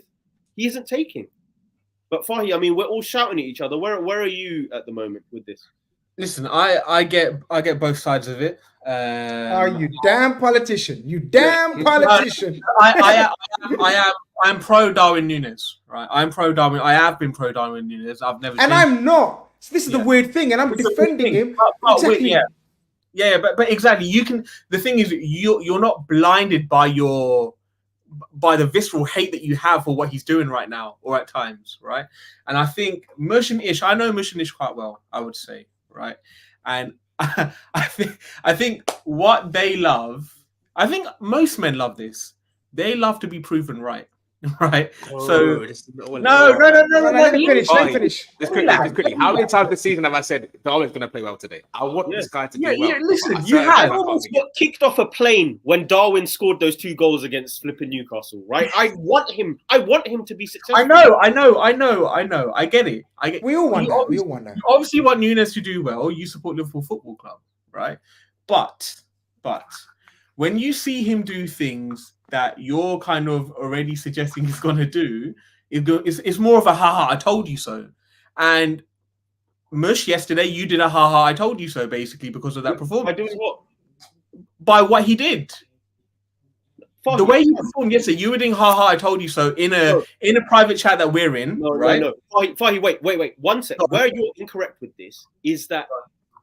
he isn't taking. But Fahy, I mean, we're all shouting at each other. Where are you at the moment with this? Listen, I get both sides of it. You damn politician! You damn politician! I am pro Darwin Nunez, right? I'm pro Darwin. I have been pro Darwin Nunez. I've never. And I'm not. So this is the weird thing, and I'm defending him. Exactly. But exactly. You can. The thing is, you're not blinded by the visceral hate that you have for what he's doing right now, or at times, right? And I think I know Mushinish quite well, I would say, right? And I think what they love, I think most men love this. They love to be proven right. Right. No. Let me finish. Just quickly. How many times this season have I said Darwin's going to play well today? I want this guy to do well. Yeah, listen, you have almost got kicked off a plane when Darwin scored those 2 goals against flipping Newcastle, right? I want him to be successful. I know. I get it. We all want that. You obviously want Nunez to do well. You support Liverpool Football Club, right? But when you see him do things that you're kind of already suggesting he's going to do, it's more of a haha, I told you so. And Mush, yesterday, you did a haha, I told you so, basically, because of that performance. By doing what? By what he did. The way he performed yesterday, you were doing haha, I told you so in a private chat that we're in, right? No. Fahy, wait. 1 second. Where you're incorrect with this is that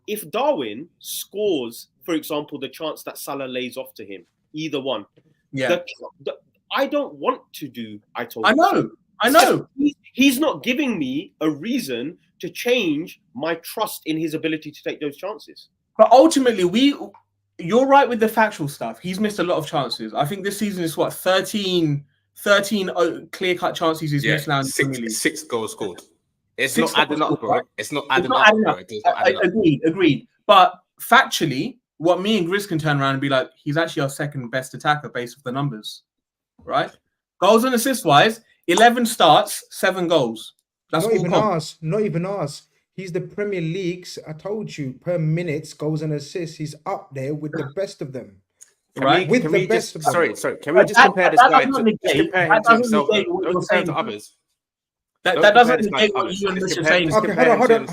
if Darwin scores, for example, the chance that Salah lays off to him, either one, I don't want to do. I know. He's not giving me a reason to change my trust in his ability to take those chances. But ultimately, you're right with the factual stuff. He's missed a lot of chances. I think this season is 13 clear-cut chances he's missed now. 6 goals scored. It's not adding up, bro. It's not adding up. Agreed. But factually, what me and Grizz can turn around and be like, he's actually our second best attacker based off the numbers, right? Goals and assists wise, 11 starts, 7 goals. That's not even ours. He's the Premier League's, I told you, per minutes, goals and assists. He's up there with the best of them. Sorry. Can we just compare this guy to himself? Don't compare him to others. That doesn't negate what you and Mush are saying. Okay, hold on.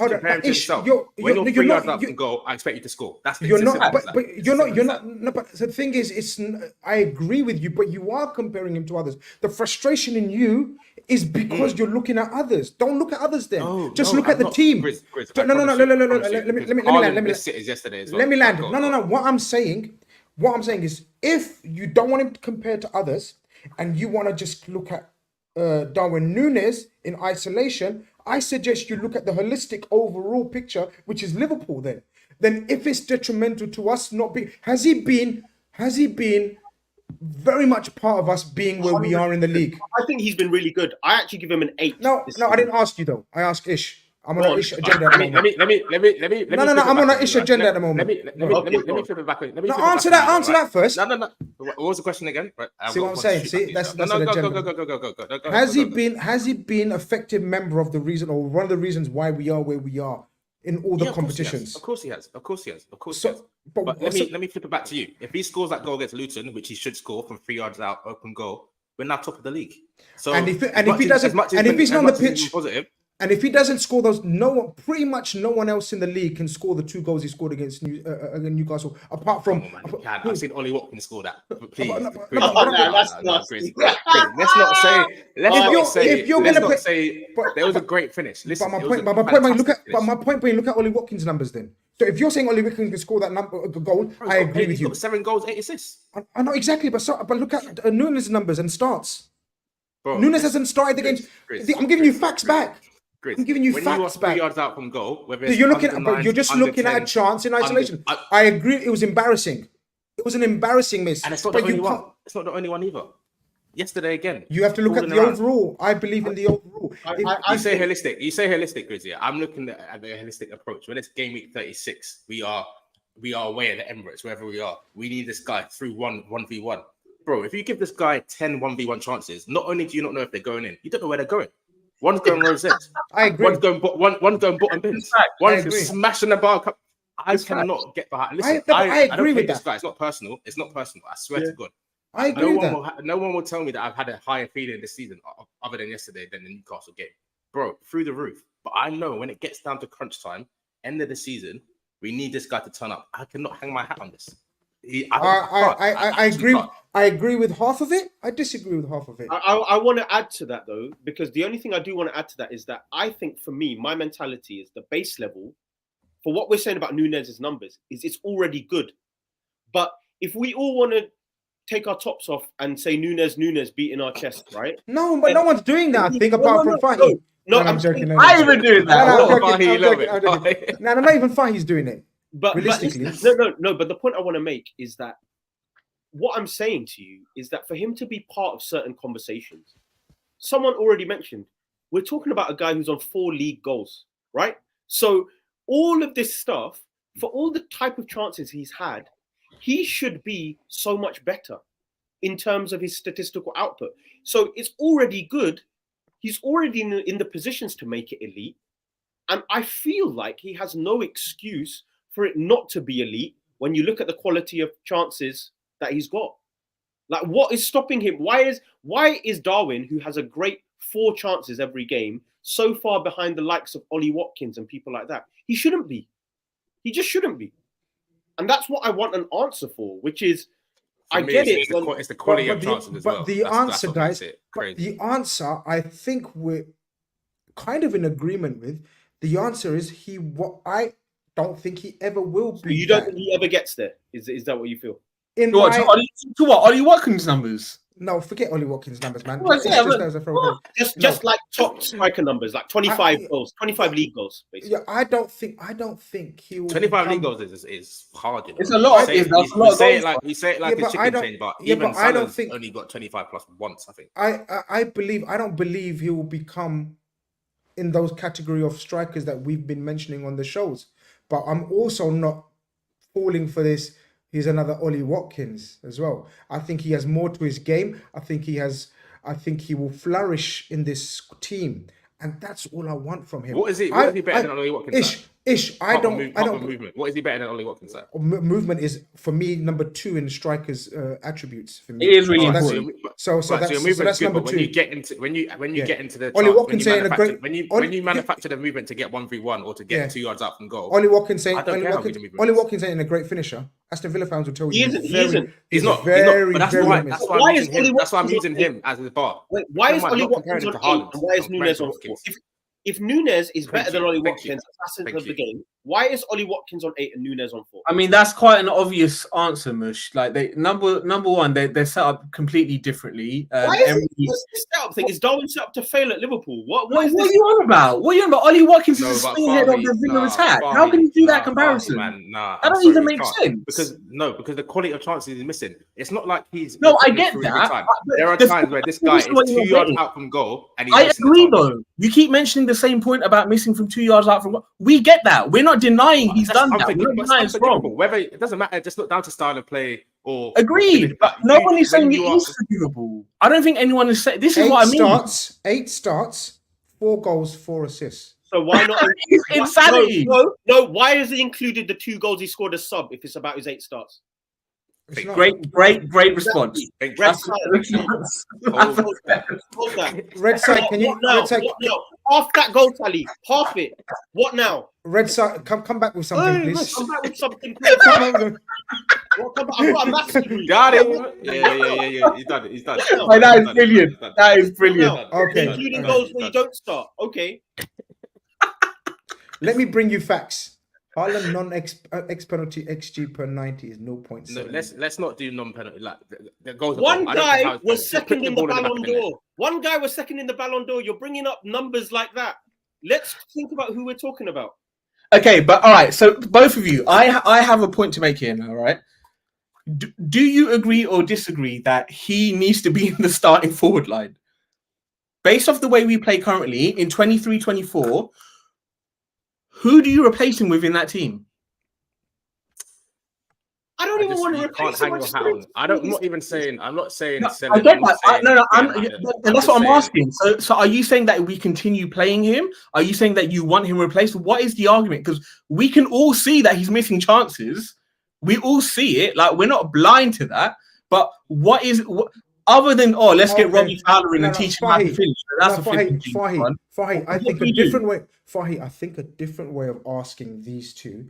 When you're 3 yards up from goal, I expect you to score. That's you're not. But you're not. No, but the thing is, I agree with you, but you are comparing him to others. The frustration in you is because you're looking at others. Don't look at others then. Just look at the team. No. Let me land. No. What I'm saying is, if you don't want him compared to others, and you want to just look at Darwin Nunez in isolation, I suggest you look at the holistic overall picture, which is Liverpool. Then if it's detrimental to us not being, has he been very much part of us being where we are in the league? I think he's been really good. I actually give him an 8. No, I didn't ask you though. I asked Ish. I'm on an Ish agenda at the moment. Let me. No. I'm on an Ish agenda at the moment. Let me flip it back. Answer that first. No. What was the question again? Right. See what I'm saying? See, that's an agenda. Go. Has he been effective member of the reason, or one of the reasons why we are where we are in all the competitions? Of course he has. But let me flip it back to you. If he scores that goal against Luton, which he should score from 3 yards out, open goal, we're now top of the league. So and if he doesn't, and if he's not on the pitch, and if he doesn't score those, pretty much no one else in the league can score the 2 goals he scored against Newcastle, apart from. I've seen Ollie Watkins score that. Please, that's nasty. Let's not say there was a great finish. Listen, my point being, look at Ollie Watkins' numbers then. So if you're saying Ollie Watkins can score that goal, I agree with you. 7 goals, 8 assists. I know exactly, but look at Nunez' numbers and starts. Bro, Nunez hasn't started the game. I'm giving you facts back. I'm giving you facts back. 3 yards out from goal, you're just looking at a chance in isolation. I agree. It was embarrassing. It was an embarrassing miss. And it's not the only one. It's not the only one either. Yesterday again. You have to look at the overall. I believe in the overall. You say holistic. You say holistic, Grizzy. I'm looking at the holistic approach. When it's game week 36, we are away at the Emirates, wherever we are. We need this guy through 1v1. Bro, if you give this guy 10 1v1 chances, not only do you not know if they're going in, you don't know where they're going. One's going rose ends. I agree. One's going bottom bins. One's smashing the bar. I It's cannot get behind. Listen, I agree don't with hate this that. guy. It's not personal. It's not personal. I swear to God. I agree with that. No one will tell me that I've had a higher feeling this season other than yesterday than the Newcastle game. Bro, through the roof. But I know when it gets down to crunch time, end of the season, we need this guy to turn up. I cannot hang my hat on this. I agree. I agree with half of it. I disagree with half of it. I want to add to that though, because the only thing I do want to add to that is that I think for me, my mentality is the base level for what we're saying about Nunez's numbers is it's already good. But if we all want to take our tops off and say Nunez beating our chest, right? No, but no one's doing that. I think apart from Fahy. No, I'm joking. I even do that. I'm joking. No, not even Fahy's doing it. But realistically, no. But the point I want to make is that what I'm saying to you is that for him to be part of certain conversations, someone already mentioned, we're talking about a guy who's on 4 league goals, right? So all of this stuff, for all the type of chances he's had, he should be so much better in terms of his statistical output. So it's already good. He's already in the positions to make it elite. And I feel like he has no excuse for it not to be elite when you look at the quality of chances that he's got. Like, what is stopping him? Why is Darwin, who has a great 4 chances every game, so far behind the likes of Ollie Watkins and people like that? He shouldn't be. He just shouldn't be. And that's what I want an answer for, which is, I get it. It's the quality of chances as well. But the answer, guys, the answer, I think we're kind of in agreement with. The answer is I don't think he ever will be. So you don't think he ever gets there? Is that what you feel? To what? Ollie Watkins numbers? No, forget Ollie Watkins numbers, man. Just like top striker numbers, like 25 goals, 25 league goals, basically. Yeah, I don't think he will. 25 league goals is hard. You know? It's a lot. You say it like it's chicken change, but even I don't Salah's think only got 25 plus once. I think. I don't believe he will become in those category of strikers that we've been mentioning on the shows. But I'm also not falling for this. He's another Ollie Watkins as well. I think he has more to his game. I think he will flourish in this team. And that's all I want from him. What is he better than Ollie Watkins? Movement. What is he better than Ollie Watkins at? Movement is, for me, number 2 in strikers' attributes. For me, it is really important. So that's number 2. When you get into the Ollie Watkins when you manufacture the movement to get 1v1 or to get 2 yards out from goal. Ollie Watkins ain't a great finisher. Aston Villa fans will tell you he's not. That's why I'm using him as the bar. Wait, why is Ollie Watkins on 8 and why is Nunez on 4? If Nunez is better than Ollie Watkins, assassin of the game, why is Ollie Watkins on 8 and Nunez on 4? I mean, that's quite an obvious answer, Mush. Like, number one, they're set up completely differently. Why is this setup thing? Is Darwin set up to fail at Liverpool? What are you on about? What are you on about? Ollie Watkins is a spearhead of the Villa attack. How can you do that comparison? That doesn't even make sense. Because the quality of chances is missing. It's not like he's. No, I get that. There are times where this guy is 2 yards out from goal, and I agree, though. You keep mentioning the same point about missing from 2 yards out from goal. We get that. We're not denying he's done that. We're not denying it's wrong. Whether it doesn't matter, just look down to style of play or. Agreed, but no one is saying it is forgivable. I don't think anyone is saying. This is what I mean. 8 starts, 4 goals, 4 assists. So why not? It's insanity. No. Why has he included the 2 goals he scored as sub if it's about his 8 starts? Great response. Red side, can you? Half that goal tally, half it. What now? Red side, come back with something, please. Come back with something, please. I've got a massive degree. Got it. Yeah. He's done it. Oh, that is brilliant. That is brilliant. Okay. Including goals where you don't start. Okay. Let me bring you facts. Haaland non-ex penalty XG per 90 is 0.7. No, let's not do non-penalty. Like the goals. One guy was second in the Ballon d'Or. One guy was second in the Ballon d'Or. You're bringing up numbers like that. Let's think about who we're talking about. Okay, but all right. So both of you, I have a point to make here now. Right? Do you agree or disagree that he needs to be in the starting forward line? Based off the way we play currently in 23-24. Who do you replace him with in that team? I don't even want to You can't replace him. hang your hat on. I'm not even saying. I'm not saying. No, sell I him, get I'm not that. saying No, get him out there. and that's what I'm asking. So are you saying that we continue playing him? Are you saying that you want him replaced? What is the argument? Because we can all see that he's missing chances. We all see it. Like, we're not blind to that. But what other than let's get Robbie Fowler in and teach him how to finish? That's a flipping thing. Fahi, I think a different way. Fahi, I think a different way of asking these two,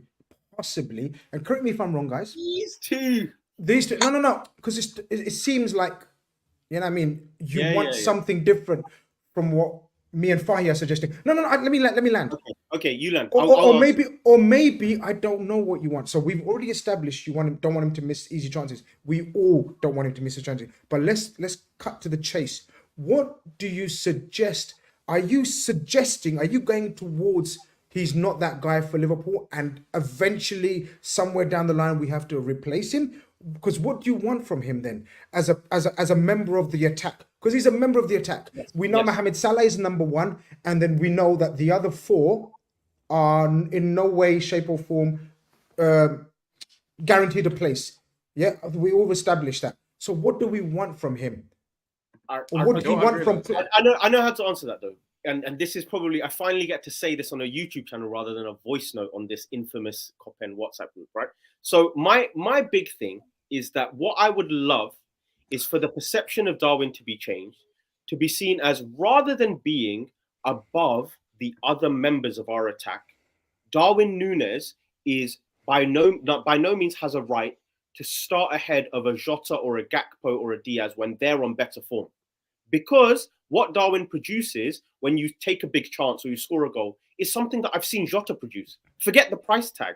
possibly, and correct me if I'm wrong, guys. These two. No, because it seems like, you know what I mean, you want yeah. something different from what me and Fahi are suggesting. No, let me land. Okay, you land. Or maybe I don't know what you want. So we've already established don't want him to miss easy chances. We all don't want him to miss a chances. But let's cut to the chase. What do you suggest? Are you going towards he's not that guy for Liverpool, and eventually somewhere down the line we have to replace him? Because what do you want from him then as a member of the attack? Because he's a member of the attack. Yes. We know Mohamed Salah is number one, and then we know that the other four are in no way, shape, or form guaranteed a place. Yeah, we all established that. So what do we want from him? What do you want from? I know how to answer that though, and this is probably, I finally get to say this on a YouTube channel rather than a voice note on this infamous KopEnd WhatsApp group, right? So my big thing is that what I would love is for the perception of Darwin to be changed, to be seen as, rather than being above the other members of our attack, Darwin Nunez is by no means has a right to start ahead of a Jota or a Gakpo or a Diaz when they're on better form. Because what Darwin produces when you take a big chance or you score a goal is something that I've seen Jota produce. Forget the price tag.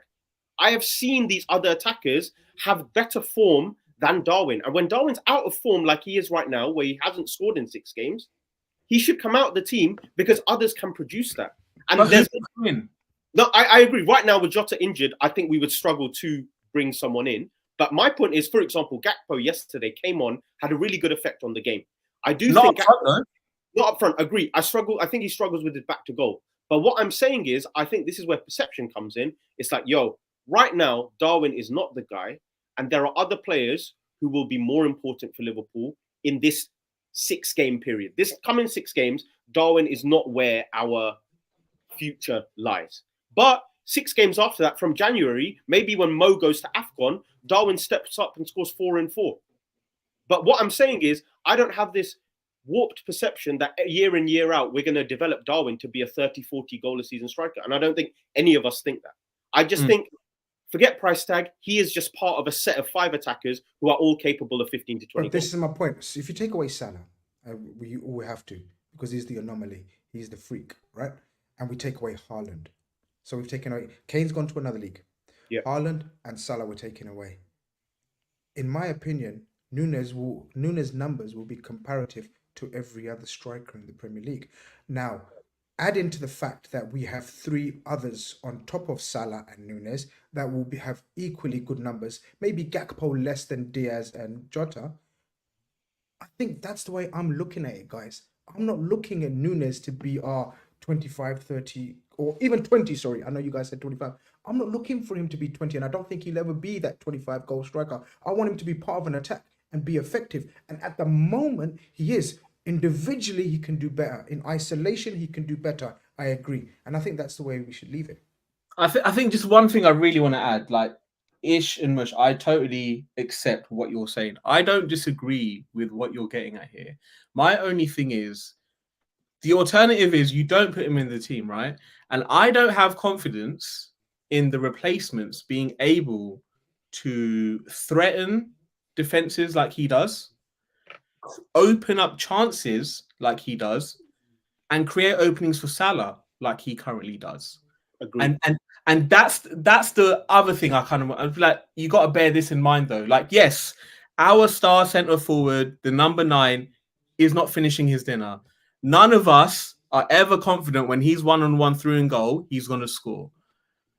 I have seen these other attackers have better form than Darwin. And when Darwin's out of form like he is right now, where he hasn't scored in 6 games, he should come out of the team because others can produce that. And I agree. Right now with Jota injured, I think we would struggle to bring someone in. But my point is, for example, Gakpo yesterday came on, had a really good effect on the game. I do think Gakpo, not up front, agree. I think he struggles with his back to goal. But what I'm saying is, I think this is where perception comes in. It's like, right now, Darwin is not the guy. And there are other players who will be more important for Liverpool in this 6-game period. This coming 6 games, Darwin is not where our future lies. But 6 games after that, from January, maybe when Mo goes to AFCON, Darwin steps up and scores 4 and 4. But what I'm saying is, I don't have this warped perception that year in, year out, we're going to develop Darwin to be a 30, 40 goal a season striker. And I don't think any of us think that. I just think, forget price tag, he is just part of a set of 5 attackers who are all capable of 15 to 20 But this is my point. So if you take away Salah, we all have to, because he's the anomaly. He's the freak, right? And we take away Haaland. So we've taken away... Kane's gone to another league. Yeah. Haaland and Salah were taken away. In my opinion, Nunez numbers will be comparative to every other striker in the Premier League. Now, add into the fact that we have 3 others on top of Salah and Nunez that will have equally good numbers. Maybe Gakpo less than Diaz and Jota. I think that's the way I'm looking at it, guys. I'm not looking at Nunez to be our 25, 30, or even 20, sorry. I know you guys said 25. I'm not looking for him to be 20, and I don't think he'll ever be that 25 goal striker. I want him to be part of an attack and be effective. And at the moment, he is. Individually, he can do better. In isolation, he can do better. I agree. And I think that's the way we should leave it. I think just one thing I really want to add, like Ish and Mush, I totally accept what you're saying. I don't disagree with what you're getting at here. My only thing is, the alternative is you don't put him in the team, right? And I don't have confidence in the replacements being able to threaten defenses like he does, open up chances like he does, and create openings for Salah like he currently does. Agreed. And that's the other thing I kind of want. Like, you got to bear this in mind though. Like, yes, our star centre forward, the number 9, is not finishing his dinner. None of us are ever confident when he's 1-on-1 through and goal, he's going to score.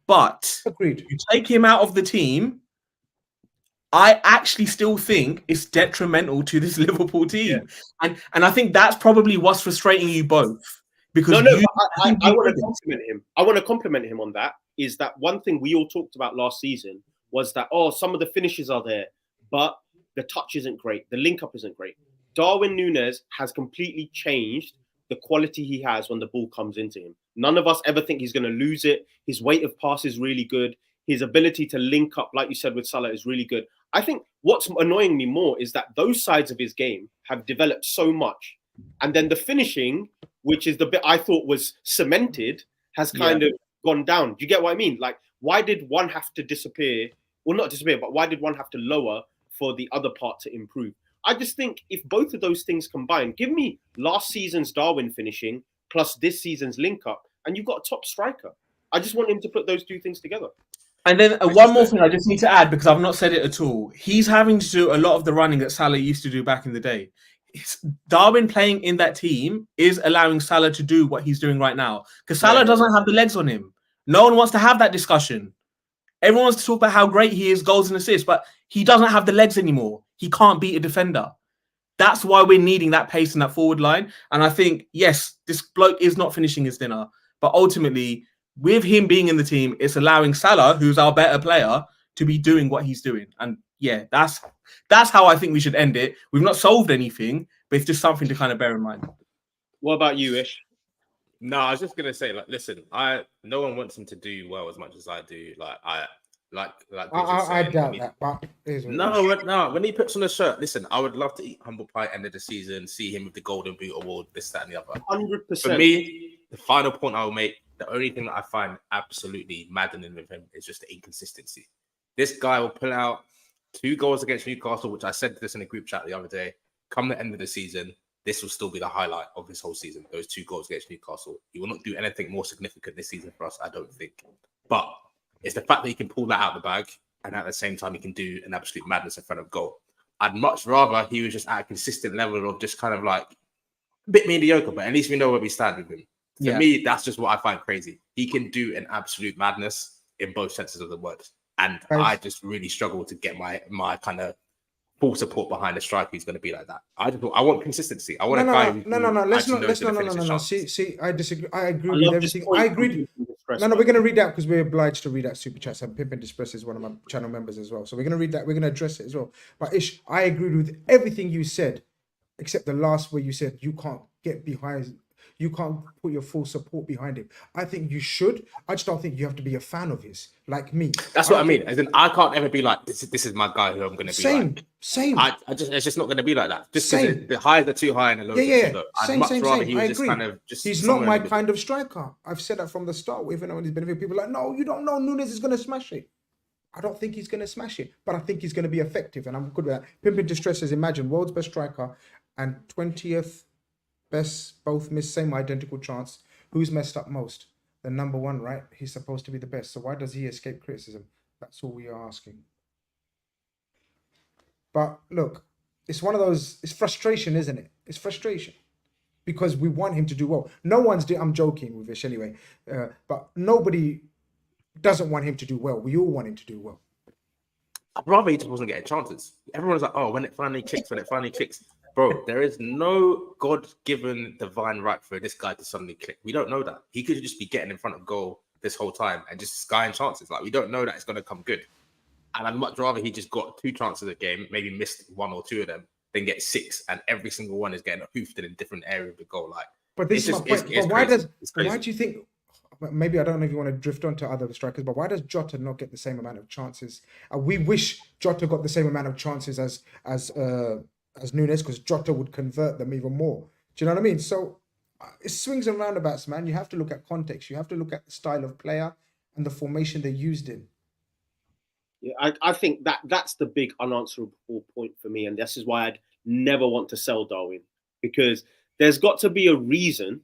But agreed, you take him out of the team, I actually still think it's detrimental to this Liverpool team. Yeah. And I think that's probably what's frustrating you both. Because I want to compliment him. I want to compliment him on that. Is that one thing we all talked about last season was that, some of the finishes are there, but the touch isn't great. The link up isn't great. Darwin Nunez has completely changed the quality he has when the ball comes into him. None of us ever think he's going to lose it. His weight of pass is really good. His ability to link up, like you said, with Salah is really good. I think what's annoying me more is that those sides of his game have developed so much. And then the finishing, which is the bit I thought was cemented, has kind of gone down. Do you get what I mean? Like, why did one have to disappear? Well, not disappear, but why did one have to lower for the other part to improve? I just think if both of those things combined, give me last season's Darwin finishing plus this season's link up, and you've got a top striker. I just want him to put those two things together. And then one more thing I just need to add, because I've not said it at all. He's having to do a lot of the running that Salah used to do back in the day. Darwin playing in that team is allowing Salah to do what he's doing right now. Because Salah doesn't have the legs on him. No one wants to have that discussion. Everyone wants to talk about how great he is, goals and assists, but he doesn't have the legs anymore. He can't beat a defender. That's why we're needing that pace in that forward line. And I think, yes, this bloke is not finishing his dinner, but ultimately, with him being in the team, it's allowing Salah, who's our better player, to be doing what he's doing. And yeah, that's how I think we should end it. We've not solved anything, but it's just something to kind of bear in mind. What about you, Ish? No, I was just gonna say, like, listen, no one wants him to do well as much as I do. I doubt that, but no. When he puts on a shirt, listen, I would love to eat humble pie end of the season, see him with the Golden Boot award, this, that, and the other. 100%. For me, the final point I will make, the only thing that I find absolutely maddening with him is just the inconsistency. This guy will pull out 2 goals against Newcastle, which I said this in a group chat the other day. Come the end of the season, this will still be the highlight of his whole season. Those 2 goals against Newcastle. He will not do anything more significant this season for us, I don't think. But it's the fact that he can pull that out of the bag, and at the same time, he can do an absolute madness in front of goal. I'd much rather he was just at a consistent level of just kind of like a bit mediocre, but at least we know where we stand with him. For me, that's just what I find crazy. He can do an absolute madness in both senses of the word. And I just really struggle to get my kind of full support behind a striker who's going to be like that. I want consistency. I want a guy who No. See, I disagree. I agree with everything. I agreed. No, we're going to read that because we're obliged to read that super chat. And KopEnd Express is one of my channel members as well. So we're going to read that. We're going to address it as well. But Ish, I agreed with everything you said, except the last where you said you can't get behind. You can't put your full support behind him. I think you should. I just don't think you have to be a fan of his, like me. That's what I mean. As in, I can't ever be like, this is my guy who I'm going to be like. Same. It's just not going to be like that. Just because the highs are too high and the lows are too low. I'd much rather he was just kind of just. He's not my kind of striker. I've said that from the start. Even when he's been, people are like, no, you don't know Nunez is going to smash it. I don't think he's going to smash it, but I think he's going to be effective, and I'm good with that. Pimpin' Distress says, imagine world's best striker and 20th best, both miss same identical chance. Who's messed up most? The number one, right? He's supposed to be the best. So why does he escape criticism? That's all we are asking. But look, it's one of those, it's frustration, isn't it? It's frustration. Because we want him to do well. No one's doing, I'm joking with Ish anyway, but nobody doesn't want him to do well. We all want him to do well. I'd rather he just wasn't getting chances. Everyone's like, oh, when it finally clicks. Bro, there is no God-given divine right for this guy to suddenly click. We don't know that. He could just be getting in front of goal this whole time and just skying chances. Like, we don't know that it's going to come good. And I'd much rather he just got 2 chances a game, maybe missed 1 or 2 of them, than get 6, and every single one is getting hoofed in a different area of the goal. Like, but this is my point. But why do you think? Maybe I don't know if you want to drift on to other strikers, but why does Jota not get the same amount of chances? We wish Jota got the same amount of chances as Nunez, because Jota would convert them even more. Do you know what I mean? So it swings and roundabouts, man. You have to look at context. You have to look at the style of player and the formation they're used in. Yeah, I think that's the big unanswerable point for me, and this is why I'd never want to sell Darwin, because there's got to be a reason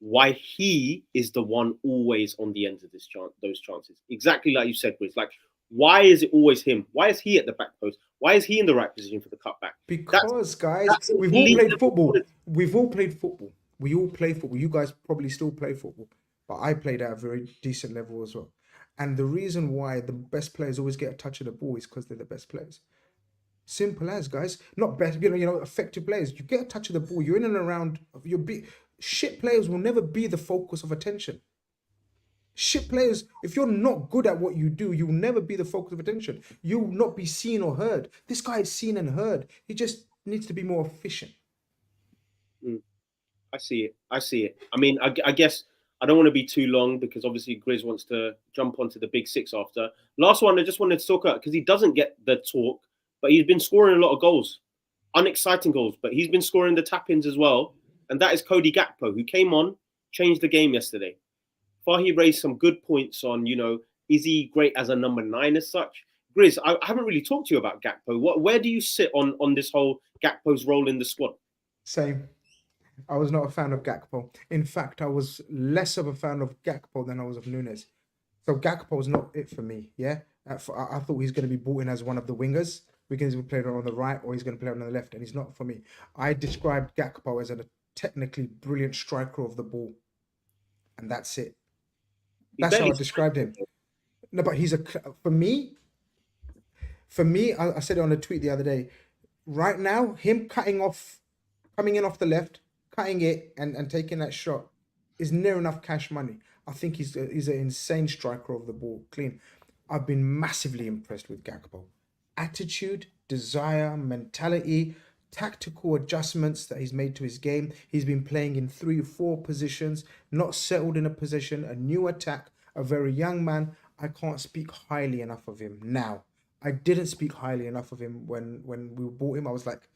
why he is the one always on the ends of those chances. Exactly like you said, Wiz. Like, why is it always him? Why is he at the back post? Why is he in the right position for the cutback? Because, guys, we've all played football. We've all played football. We all play football. You guys probably still play football, but I played at a very decent level as well. And the reason why the best players always get a touch of the ball is because they're the best players. Simple as, guys. Not best, effective players. You get a touch of the ball. You're in and around. Shit players will never be the focus of attention. Shit players, if you're not good at what you do, you'll never be the focus of attention. You'll not be seen or heard. This guy is seen and heard. He just needs to be more efficient. I see it. I mean, I guess I don't want to be too long because obviously Grizz wants to jump onto the big six after. Last one, I just wanted to talk about because he doesn't get the talk, but he's been scoring a lot of goals, unexciting goals, but he's been scoring the tap-ins as well. And that is Cody Gakpo, who came on, changed the game yesterday. Fahi raised some good points on, is he great as a number 9 as such? Grizz, I haven't really talked to you about Gakpo. Where do you sit on this whole Gakpo's role in the squad? Same. I was not a fan of Gakpo. In fact, I was less of a fan of Gakpo than I was of Nunez. So Gakpo was not it for me, yeah? I thought he's going to be brought in as one of the wingers. Wiggins will play on the right or he's going to play on the left, and he's not for me. I described Gakpo as a technically brilliant striker of the ball. And that's it. That's how I described him. No, but he's for me, I said it on a tweet the other day. Right now, him coming in off the left, cutting it and taking that shot is near enough cash money. I think he's an insane striker of the ball, clean. I've been massively impressed with Gakpo. Attitude, desire, mentality, tactical adjustments that he's made to his game. He's been playing in 3 or 4 positions, not settled in a position, a new attack, a very young man. I can't speak highly enough of him now. I didn't speak highly enough of him when we bought him. I was like,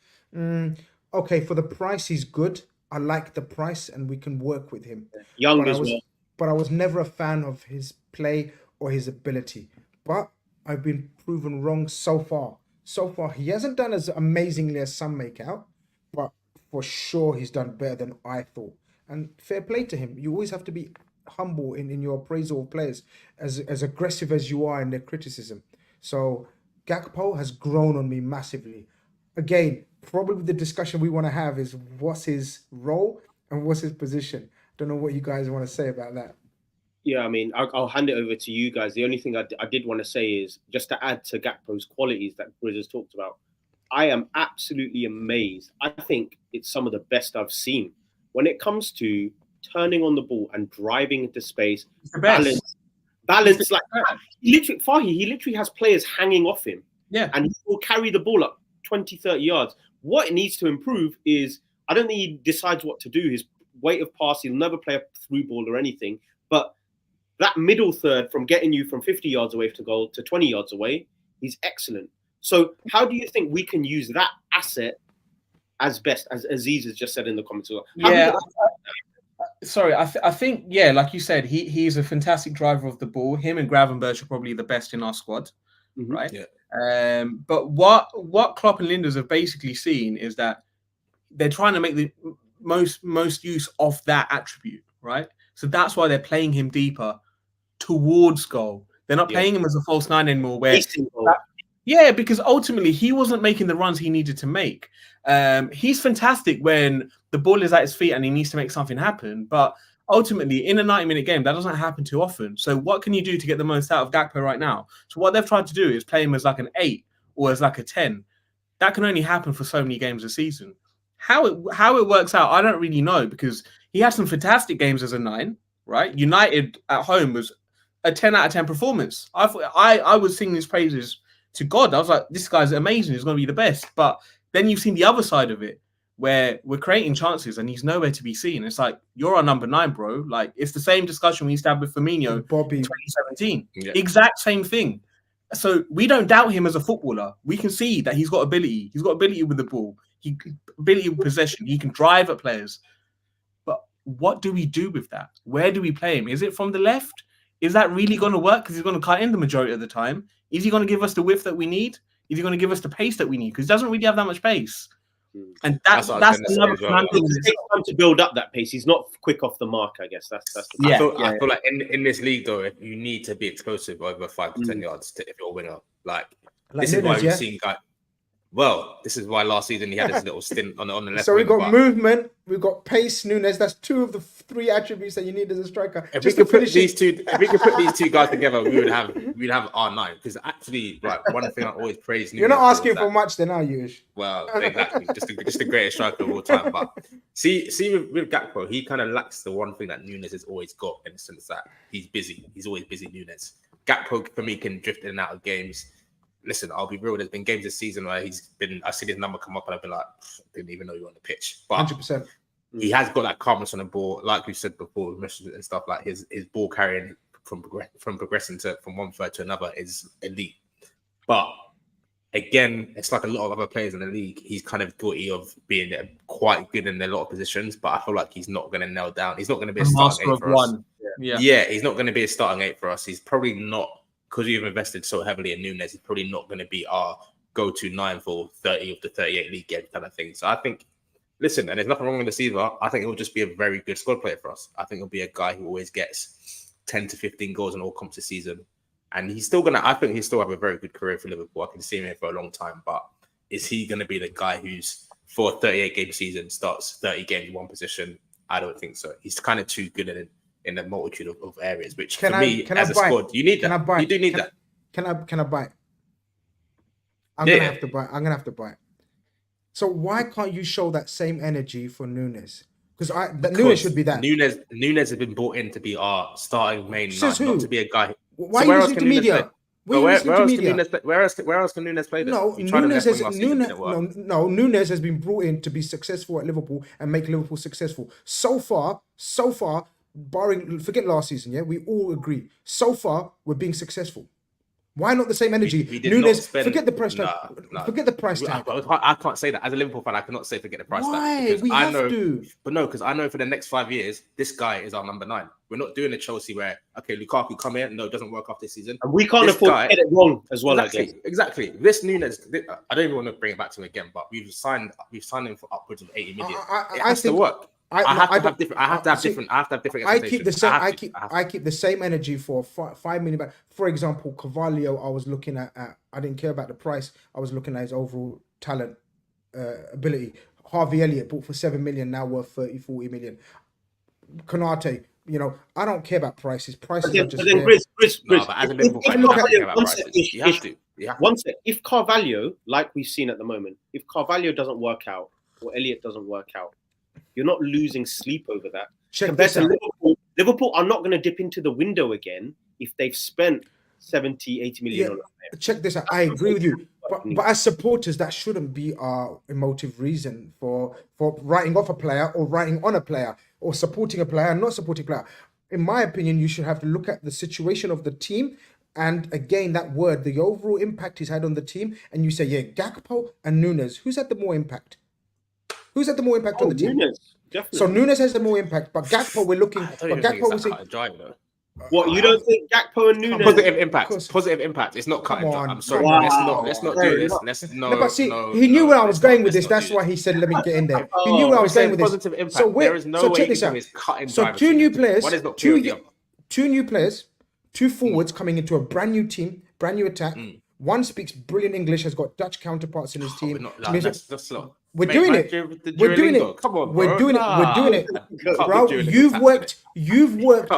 okay, for the price, he's good. I like the price and we can work with him. Young as well. But I was never a fan of his play or his ability. But I've been proven wrong so far. So far, he hasn't done as amazingly as some make out, but for sure he's done better than I thought. And fair play to him. You always have to be humble in your appraisal of players, as aggressive as you are in their criticism. So Gakpo has grown on me massively. Again, probably the discussion we want to have is what's his role and what's his position. Don't know what you guys want to say about that. Yeah, I mean, I'll hand it over to you guys. The only thing I did want to say is just to add to Gakpo's qualities that Grizz has talked about. I am absolutely amazed. I think it's some of the best I've seen when it comes to turning on the ball and driving into space. Balance like that. He literally has players hanging off him. Yeah. And he will carry the ball up 20, 30 yards. What it needs to improve is, I don't think he decides what to do. His weight of pass, he'll never play a through ball or anything. But that middle third from getting you from 50 yards away to goal to 20 yards away, he's excellent. So how do you think we can use that asset as best, as Aziz has just said in the comments? I think, yeah, like you said, he's a fantastic driver of the ball. Him and Gravenberch are probably the best in our squad, right? Yeah. But what Klopp and Linders have basically seen is that they're trying to make the most use of that attribute, right? So that's why they're playing him deeper towards goal. They're not playing him as a false 9 anymore. Because ultimately he wasn't making the runs he needed to make. He's fantastic when the ball is at his feet and he needs to make something happen. But ultimately, in a 90-minute game, that doesn't happen too often. So what can you do to get the most out of Gakpo right now? So what they've tried to do is play him as like an 8 or as like a 10. That can only happen for so many games a season. How it works out, I don't really know, because he had some fantastic games as a 9, right? United at home was a 10 out of 10 performance. I was singing his praises to God. I was like, this guy's amazing. He's going to be the best. But then you've seen the other side of it, where we're creating chances and he's nowhere to be seen. It's like, you're our number 9, bro. Like, it's the same discussion we used to have with Firmino Bobby in 2017. Yeah. Exact same thing. So we don't doubt him as a footballer. We can see that he's got ability. He's got ability with the ball. Ability with possession. He can drive at players. But what do we do with that? Where do we play him? Is it from the left? Is that really going to work? Because he's going to cut in the majority of the time. Is he going to give us the width that we need? Is he going to give us the pace that we need? Because he doesn't really have that much pace. And that's another thing. It takes time to build up that pace. He's not quick off the mark, I guess. That's the I feel like in this league, though, you need to be explosive over 5 to 10 yards if you're a winger. Like this is why we've seen guys. Well, this is why last season he had his little stint on the left. So we wing, got but movement, we got pace, Nunez. That's 2 of the 3 attributes that you need as a striker. if Just we to could put finish these it. two, if we could put these two guys together, we'd have R9. Because actually, like one thing I always praise. You're Nunez not asking for for much, then, are you? Ish? Well, exactly. just the greatest striker of all time. But see with Gakpo, he kind of lacks the one thing that Nunez has always got, in the sense that he's busy. He's always busy, Nunez. Gakpo, for me, can drift in and out of games. Listen, I'll be real. There's been games this season where I've seen his number come up and I've been like, didn't even know you were on the pitch. But 100%. he has got that calmness on the ball, like we said before, and stuff like his ball carrying from progressing from one third to another is elite. But again, it's like a lot of other players in the league. He's kind of guilty of being quite good in a lot of positions, but I feel like he's not going to nail down. He's not going to be a starting 8 for us. Yeah, he's not going to be a starting 8 for us. He's probably not, because we've invested so heavily in Nunez, he's probably not going to be our go-to 9 for 30 of the 38 league games kind of thing. So I think, listen, and there's nothing wrong with this either. I think he'll just be a very good squad player for us. I think he'll be a guy who always gets 10 to 15 goals in all comps this season. And I think he'll still have a very good career for Liverpool. I can see him here for a long time. But is he going to be the guy who's, for a 38-game season, starts 30 games in one position? I don't think so. He's kind of too good in a multitude of areas, which for me, as a squad, you need that. You do need that. Can I bite? I'm gonna have to bite. So why can't you show that same energy for Nunez? Because Nunez should be that. Nunez has been brought in to be our starting main nine, not to be a guy. Why are you listening to media? Where else can Nunez play? No, Nunez has been brought in to be successful at Liverpool and make Liverpool successful. So far, forget last season, yeah, we all agree. So far, we're being successful. Why not the same energy? Nunez, forget the price tag. Forget the price tag. I can't say that. As a Liverpool fan, I cannot say forget the price tag. Why? We have to. But no, because I know for the next 5 years, this guy is our number 9. We're not doing a Chelsea where, okay, Lukaku come in. No, it doesn't work off this season. And we can't afford to get it wrong as well. Exactly. This Nunez, I don't even want to bring it back to him again, but we've signed him for upwards of 80 million. It has to work. I have to have different expectations. I keep the same energy for 5 million back. For example, Carvalho, I was looking at. I didn't care about the price. I was looking at his overall talent, ability. Harvey Elliott bought for 7 million, now worth 40 million. Konate, I don't care about prices. Prices are just. But as a Liverpool fan, you have to care about prices. You have to. One sec. If Carvalho, like we've seen at the moment, if Carvalho doesn't work out or Elliott doesn't work out, you're not losing sleep over that. Compared to Liverpool are not going to dip into the window again if they've spent 70, 80 million on it. Check this out. I agree with you. But as supporters, that shouldn't be our emotive reason for writing off a player or writing on a player or supporting a player and not supporting a player. In my opinion, you should have to look at the situation of the team and, again, that word, the overall impact he's had on the team. And you say, yeah, Gakpo and Nunez, who's had the more impact? Who's had the more impact on the team? Nunez, definitely. So Nunez has the more impact, but Gakpo we're looking. What, you don't think Gakpo and Nunez? Positive impact. It's not cut and dry. I'm sorry. Let's not do this. He knew where I was going with this. That's why he said, "Let me get in there." He knew where I was going with this. Positive impact. There is no way it's cut and dry. So two new players, 2 forwards coming into a brand new team, brand new attack. One speaks brilliant English, has got Dutch counterparts in his team. That's slow. We're doing it. We're doing it. Come on, we're doing it, bro. You've worked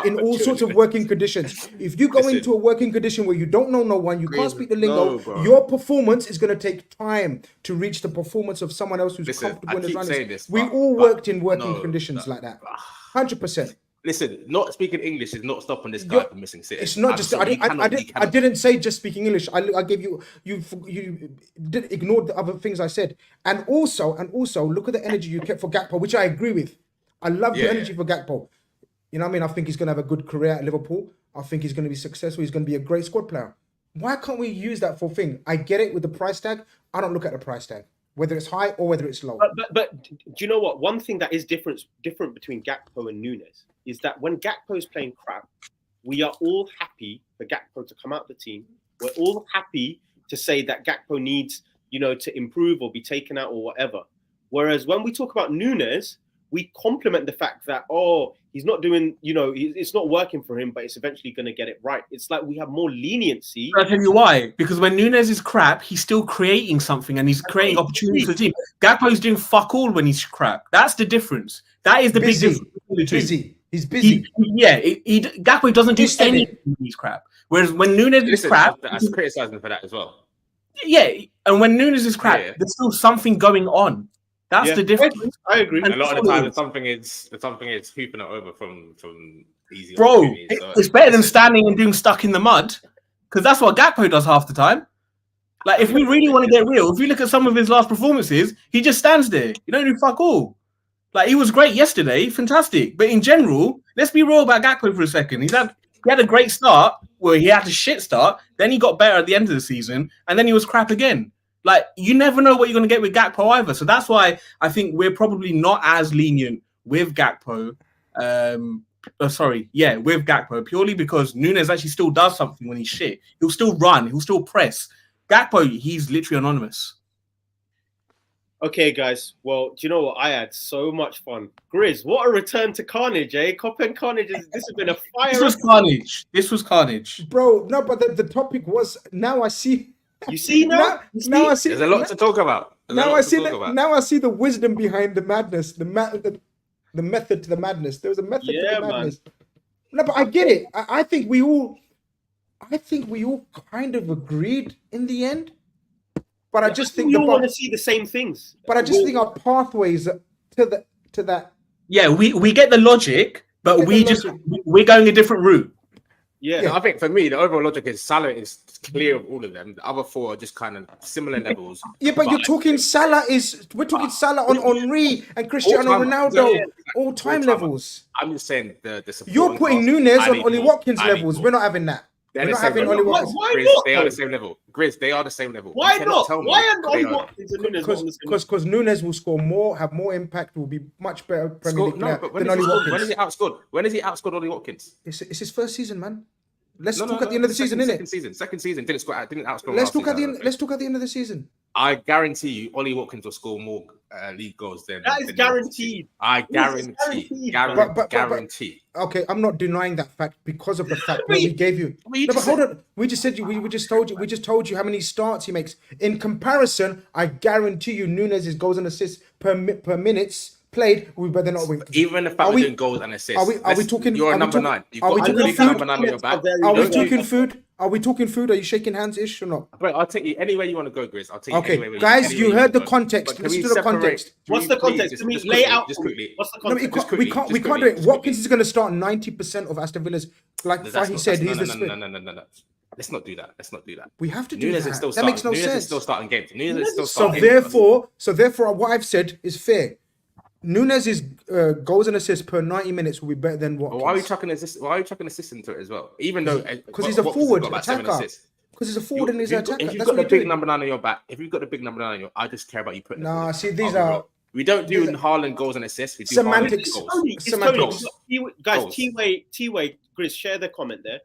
in all sorts of working conditions. If you go into a working condition where you don't know no one, you can't speak the lingo, your performance is going to take time to reach the performance of someone else who's comfortable in his runnings. We all worked in working conditions like that. 100%. Listen, not speaking English is not stopping this guy from missing City. It's not just. I didn't say just speaking English. I gave you did ignore the other things I said, and also look at the energy you kept for Gakpo, which I agree with. I love your energy for Gakpo. You know what I mean? I think he's going to have a good career at Liverpool. I think he's going to be successful. He's going to be a great squad player. Why can't we use that for thing? I get it with the price tag. I don't look at the price tag, whether it's high or whether it's low. But do you know what? One thing that is different between Gakpo and Nunez is that when Gakpo is playing crap, we are all happy for Gakpo to come out of the team. We're all happy to say that Gakpo needs, to improve or be taken out or whatever. Whereas when we talk about Nunez, we compliment the fact that, he's not doing, it's not working for him, but it's eventually going to get it right. It's like we have more leniency. I'll tell you why. Because when Nunez is crap, he's still creating something and he's creating opportunities for the team. Gakpo's doing fuck all when he's crap. That's the difference. That is the big difference between the two. He's busy. Gakpo doesn't do anything when he's crap. Whereas when Nunez is crap, I criticize him for that as well. Yeah, and when Nunez is crap, there's still something going on. That's the difference. I agree. And a lot of the time, something is hooping it over from easy. Bro, it's better than standing and doing stuck in the mud, because that's what Gakpo does half the time. Like, if we really want to get real, if you look at some of his last performances, he just stands there. You don't do fuck all. Like, he was great yesterday, fantastic. But in general, let's be real about Gakpo for a second. He had a great start, where he had a shit start, then he got better at the end of the season, and then he was crap again. Like, you never know what you're going to get with Gakpo either. So that's why I think we're probably not as lenient with Gakpo. With Gakpo, purely because Nunez actually still does something when he's shit. He'll still run. He'll still press. Gakpo, he's literally anonymous. Okay, guys. Well, do you know what? I had so much fun. Grizz, what a return to Khanage, eh? KopEnd Khanage, this has been a fire. This was Khanage. Bro, no, but the topic was, now I see. You see now? Now I see. There's a lot to talk about. Now I see the wisdom behind the madness, the method to the madness. There was a method to the madness. Man. No, but I get it. I think we all kind of agreed in the end. But I just think we all want to see the same things. But I just think our pathways to that. Yeah, we get the logic, but we're going a different route. Yeah, I think for me, the overall logic is Salah is clear of all of them. The other four are just kind of similar levels. Yeah, but you're talking Salah we're talking Salah on Henry and Cristiano Ronaldo, all-time levels. I'm just saying the you're putting Nunez on Ollie Watkins levels. We're not having that. We're not having Ollie Watkins. Why not? They are the same level. Grizz, they are the same level. Why not? Why are Ollie Watkins and Nunez? Because Nunez will score more, have more impact, will be much better Premier League player than Ollie Watkins. When is he outscored? When has he outscored Ollie Watkins? It's his first season, man. Let's talk at the end of the season, innit? Second season didn't outscore. Let's talk at the end of the season. I guarantee you, Ollie Watkins will score more league goals than that is guaranteed. I guarantee. Okay, I'm not denying that fact because of the fact that we gave you. But hold on. We just said we just told you how many starts he makes. In comparison, I guarantee you, Nunez's goals and assists per minutes played, we better not win. Even if we're doing goals and assists, are we talking? You're a number 9. Are we talking food? Number 9 on your back. Are we talking food? Are we talking food? Are you shaking hands ish or not? But I'll take you anywhere you want to go, Grizz. I'll take you. Okay, guys, you heard the context. Listen to the context. What's the context? Can we lay out just quickly? What's the context? We can't do it. Watkins is going to start 90% of Aston Villa's. Like he said, he's the split. No. Let's not do that. We have to do Nunez that. Is still that makes no Nunez sense. Is still starting games. Nunez is still starting. So therefore, what I've said is fair. Nunez's goals and assists per 90 minutes will be better than Watkins. Why are you chucking assists into it as well? Even though because he's a forward attacker. Because he's a forward and he's an attacker. If you've got the big number 9 on your back, I just care about you putting. Nah, see, these are. We don't do Haaland goals and assists. We do semantics. Semantics. Guys, T-Way, Grizz, share the comment there.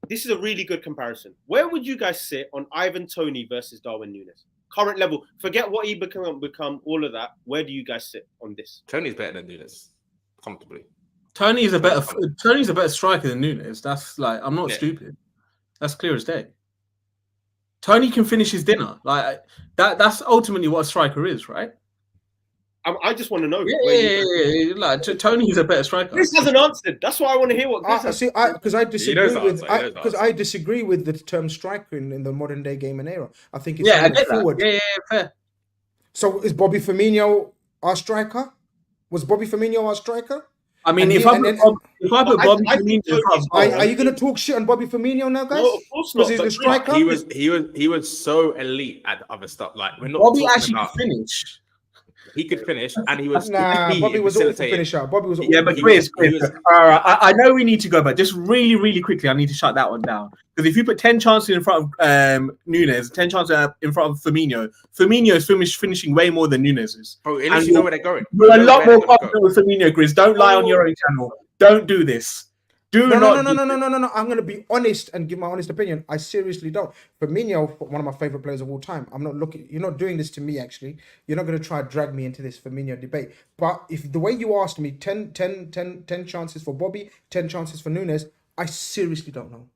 This is a really good comparison. Where would you guys sit on Ivan Toney versus Darwin Nunez? Current level. Forget what he become, all of that. Where do you guys sit on this? Toney's better than Nunez, comfortably. Tony's a better striker than Nunez. That's like, I'm not stupid. That's clear as day. Toney can finish his dinner. Like that's ultimately what a striker is, right? I just want to know. Yeah. Like Toney's a better striker. Chris hasn't answered. That's why I want to hear what Chris has. See, because I disagree with the term striker in the modern day game and era. I think it's I get forward. That. Yeah, fair. So is Bobby Firmino our striker? Was Bobby Firmino our striker? I mean, if I put Bobby Firmino, are you going to talk shit on Bobby Firmino now, guys? No, of course not. Because he's a striker. He was so elite at the other stuff. Like we're not. Bobby actually could finish. He could finish, and he was. Bobby was a finisher. Bobby was. Yeah, but Chris. I know we need to go, but just really, really quickly, I need to shut that one down. Because if you put 10 chances in front of Nunez, 10 chances in front of Firmino is finishing way more than Nunez is. Bro, at least you know where they're going. You're a lot more confident with Firmino, Chris. Don't lie on your own channel. Don't do this. Do No. not. I'm going to be honest and give my honest opinion. I seriously don't. Firmino, one of my favorite players of all time. I'm not looking. You're not doing this to me. Actually, you're not going to try to drag me into this Firmino debate. But if the way you asked me, 10 chances for Bobby, 10 chances for Nunez, I seriously don't know.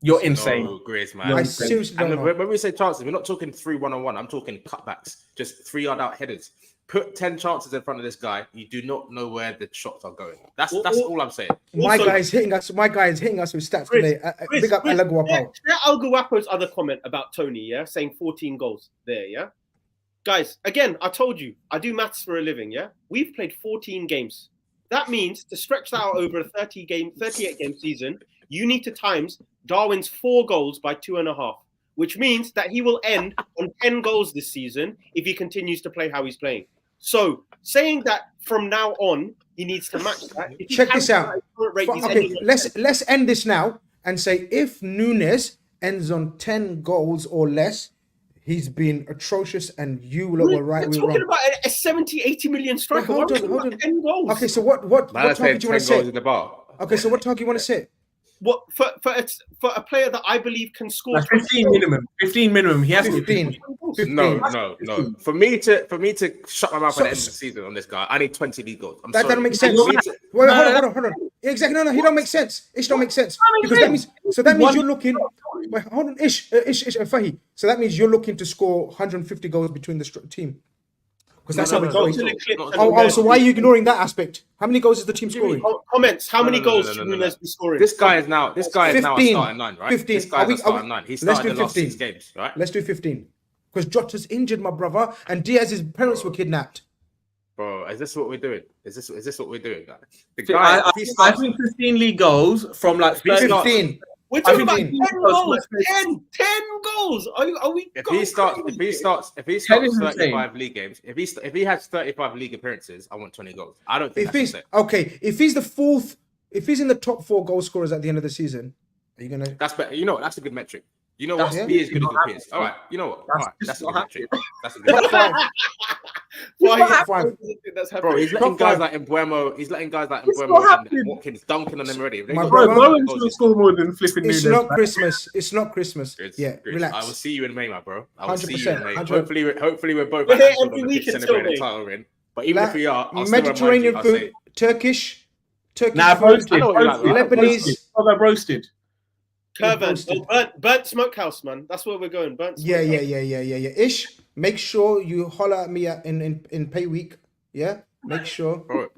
You're insane. Oh, Grace, man. I seriously don't know. When we say chances, we're not talking 3 1-on-1. I'm talking cutbacks, just 3 yard out headers. Put 10 chances in front of this guy. You do not know where the shots are going. That's all I'm saying. My guy is hitting us. My guy is hitting us with stats today. Big up El Guapo. El Guapo's other comment about Tony, yeah, saying 14 goals there, yeah. Guys, again, I told you, I do maths for a living, yeah. We've played 14 games. That means to stretch that out over a 38 game season, you need to times Darwin's 4 goals by 2.5, which means that he will end on 10 goals this season if he continues to play how he's playing. So saying that from now on he needs to match that. Check this out. Okay, let's end this now and say if Nunez ends on 10 goals or less, he's been atrocious and you were right. We're talking about a 70-80 million striker. Hold on. 10 goals. Okay, so what target do you want to say? In the bar. Okay, so what target do you want to say? What for a player that I believe can score 15 minimum. 15 minimum. He has 15. 15. No. For me to shut my mouth at the end of the season on this guy, I need 20 league goals. That doesn't make sense. Wait, hold on. Exactly. No, he don't make sense. Ish don't make sense because that means you're looking. Wait, hold on, Ish, Fahi. So that means you're looking to score 150 goals between the team. Because that's how we're going. So why are you ignoring that aspect? How many goals is the team scoring? Comments. How many goals should Nunez be scoring? This guy is now a starting 9, right? 15. This guy's a starting 9. He's started the last 6 games, right? Let's do 15. Because Jota's injured, my brother, and Diaz's parents were kidnapped. Bro, is this what we're doing? Is this what we're doing? The guy, I think 15 league goals from like 15. We're talking about 10 goals. 10 goals. Are we? If he starts 35 league games, if he has 35 league appearances, I want 20 goals. I don't think that's it. Okay, if he's the fourth, if he's in the top 4 goal scorers at the end of the season, are you gonna? That's better. You know what? That's a good metric. You know what? Be as good as your peers. All right. You know what? All right. That's a good metric. That's a good metric. Bro, he's letting guys like Mbuemo. He's letting guys like Mbuemo and Watkins dunking on them already. Bowen's going to score more than flipping Nunez. It's not Christmas. Yeah, relax. I will see you in May, my bro. I will 100%, see you in May. 100%. Hopefully we're both every week celebrating the title win. But even if we are, I'll Mediterranean food, Turkish food, Lebanese. Oh, they're roasted. Burnt smokehouse, man. That's where we're going. Burnt smokehouse. Yeah. Ish, make sure you holler at me in pay week. Yeah, make sure. Bro,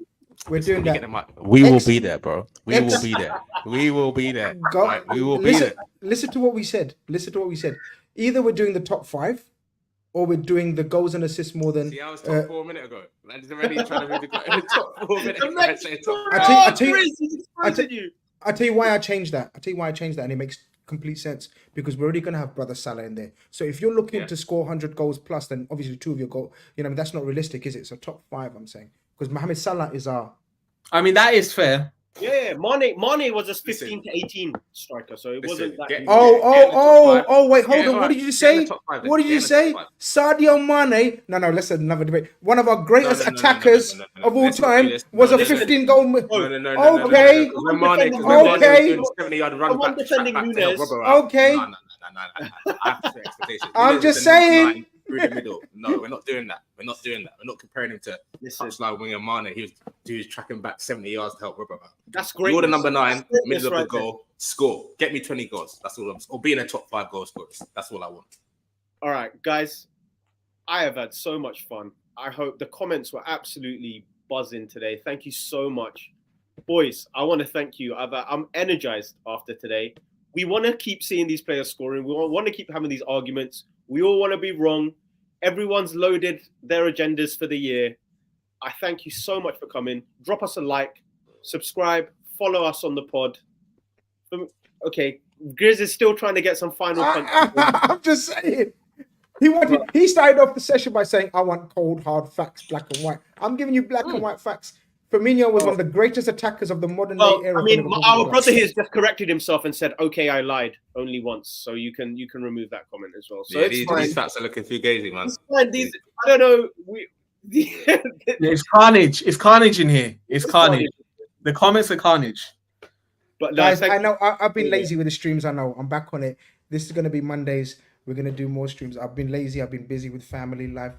we're doing that. We will be there, bro. We will be there. We will be there. We will be there. Listen to what we said. Either we're doing the top 5 or we're doing the goals and assists more than. See, I was top 4 a minute ago. Man, he's already trying to move the top 4 minutes. I tell you why I changed that. And it makes complete sense because we're already going to have Brother Salah in there. So if you're looking to score 100 goals plus, then obviously 2 of your goals, that's not realistic, is it? So top 5, I'm saying, because Mohamed Salah is our. I mean, that is fair. Yeah, Mane was a 15 to 18 striker, so it wasn't that. Wait, hold on. What did you say? What did you say? Sadio Mane. No, let's have another debate. One of our greatest attackers of all time was a 15 goal. Okay. Okay. 70-yard run back. Defending Nunez. Okay. I'm just saying. Through the middle. No, we're not doing that. We're not comparing him to touchline winger Mane. He was tracking back 70 yards to help Robert. That's great. You're the number 9, middle of the goal. Score. Get me 20 goals. That's all or be in the top 5 goal scorers. That's all I want. All right, guys. I have had so much fun. I hope the comments were absolutely buzzing today. Thank you so much. Boys, I want to thank you. I'm energized after today. We want to keep seeing these players scoring. We want to keep having these arguments. We all want to be wrong. Everyone's loaded their agendas for the year. I thank you so much for coming. Drop us a like, subscribe, follow us on the pod. Okay, Grizz is still trying to get some final punch. I'm just saying. He started off the session by saying, I want cold, hard facts, black and white. I'm giving you black and white facts. Firmino was one of the greatest attackers of the modern day era. I mean, our brother here has just corrected himself and said, "Okay, I lied only once." So you can remove that comment as well. So these facts are looking too gazy, man. It's fine. I don't know. It's carnage. It's carnage in here. It's carnage. The comments are carnage. But no, Guys, thank I know I've been Yeah. lazy with the streams. I know I'm back on it. This is gonna be Mondays. We're gonna do more streams. I've been lazy. I've been busy with family life.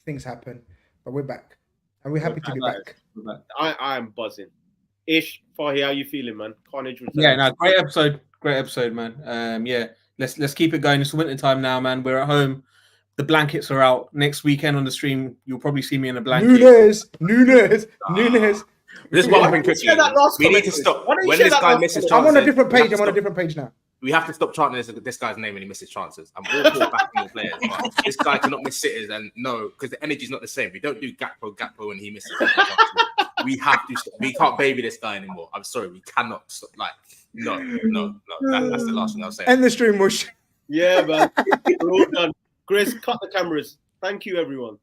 Things happen, but we're back, and we're happy to be back. I am buzzing. Ish, Fahi, how you feeling, man? Carnage returns. Yeah, no, great episode, man. Yeah, let's keep it going. It's winter time now, man. We're at home. The blankets are out. Next weekend on the stream, you'll probably see me in a blanket. Nunes. This is one thing quickly. We need to stop. When this guy misses chances, I'm on a different page. we have to I'm on a stop- different page now. We have to stop chanting this guy's name when he misses chances. I'm all for backing the players, but this guy cannot miss sitters, and no, because the energy's not the same. We don't do Gakpo when he misses chances. We have to stop. We can't baby this guy anymore. I'm sorry, we cannot stop. Like, no. That's the last thing I'll say. End the stream, Mush. Yeah, man. We're all done. Chris, cut the cameras. Thank you, everyone.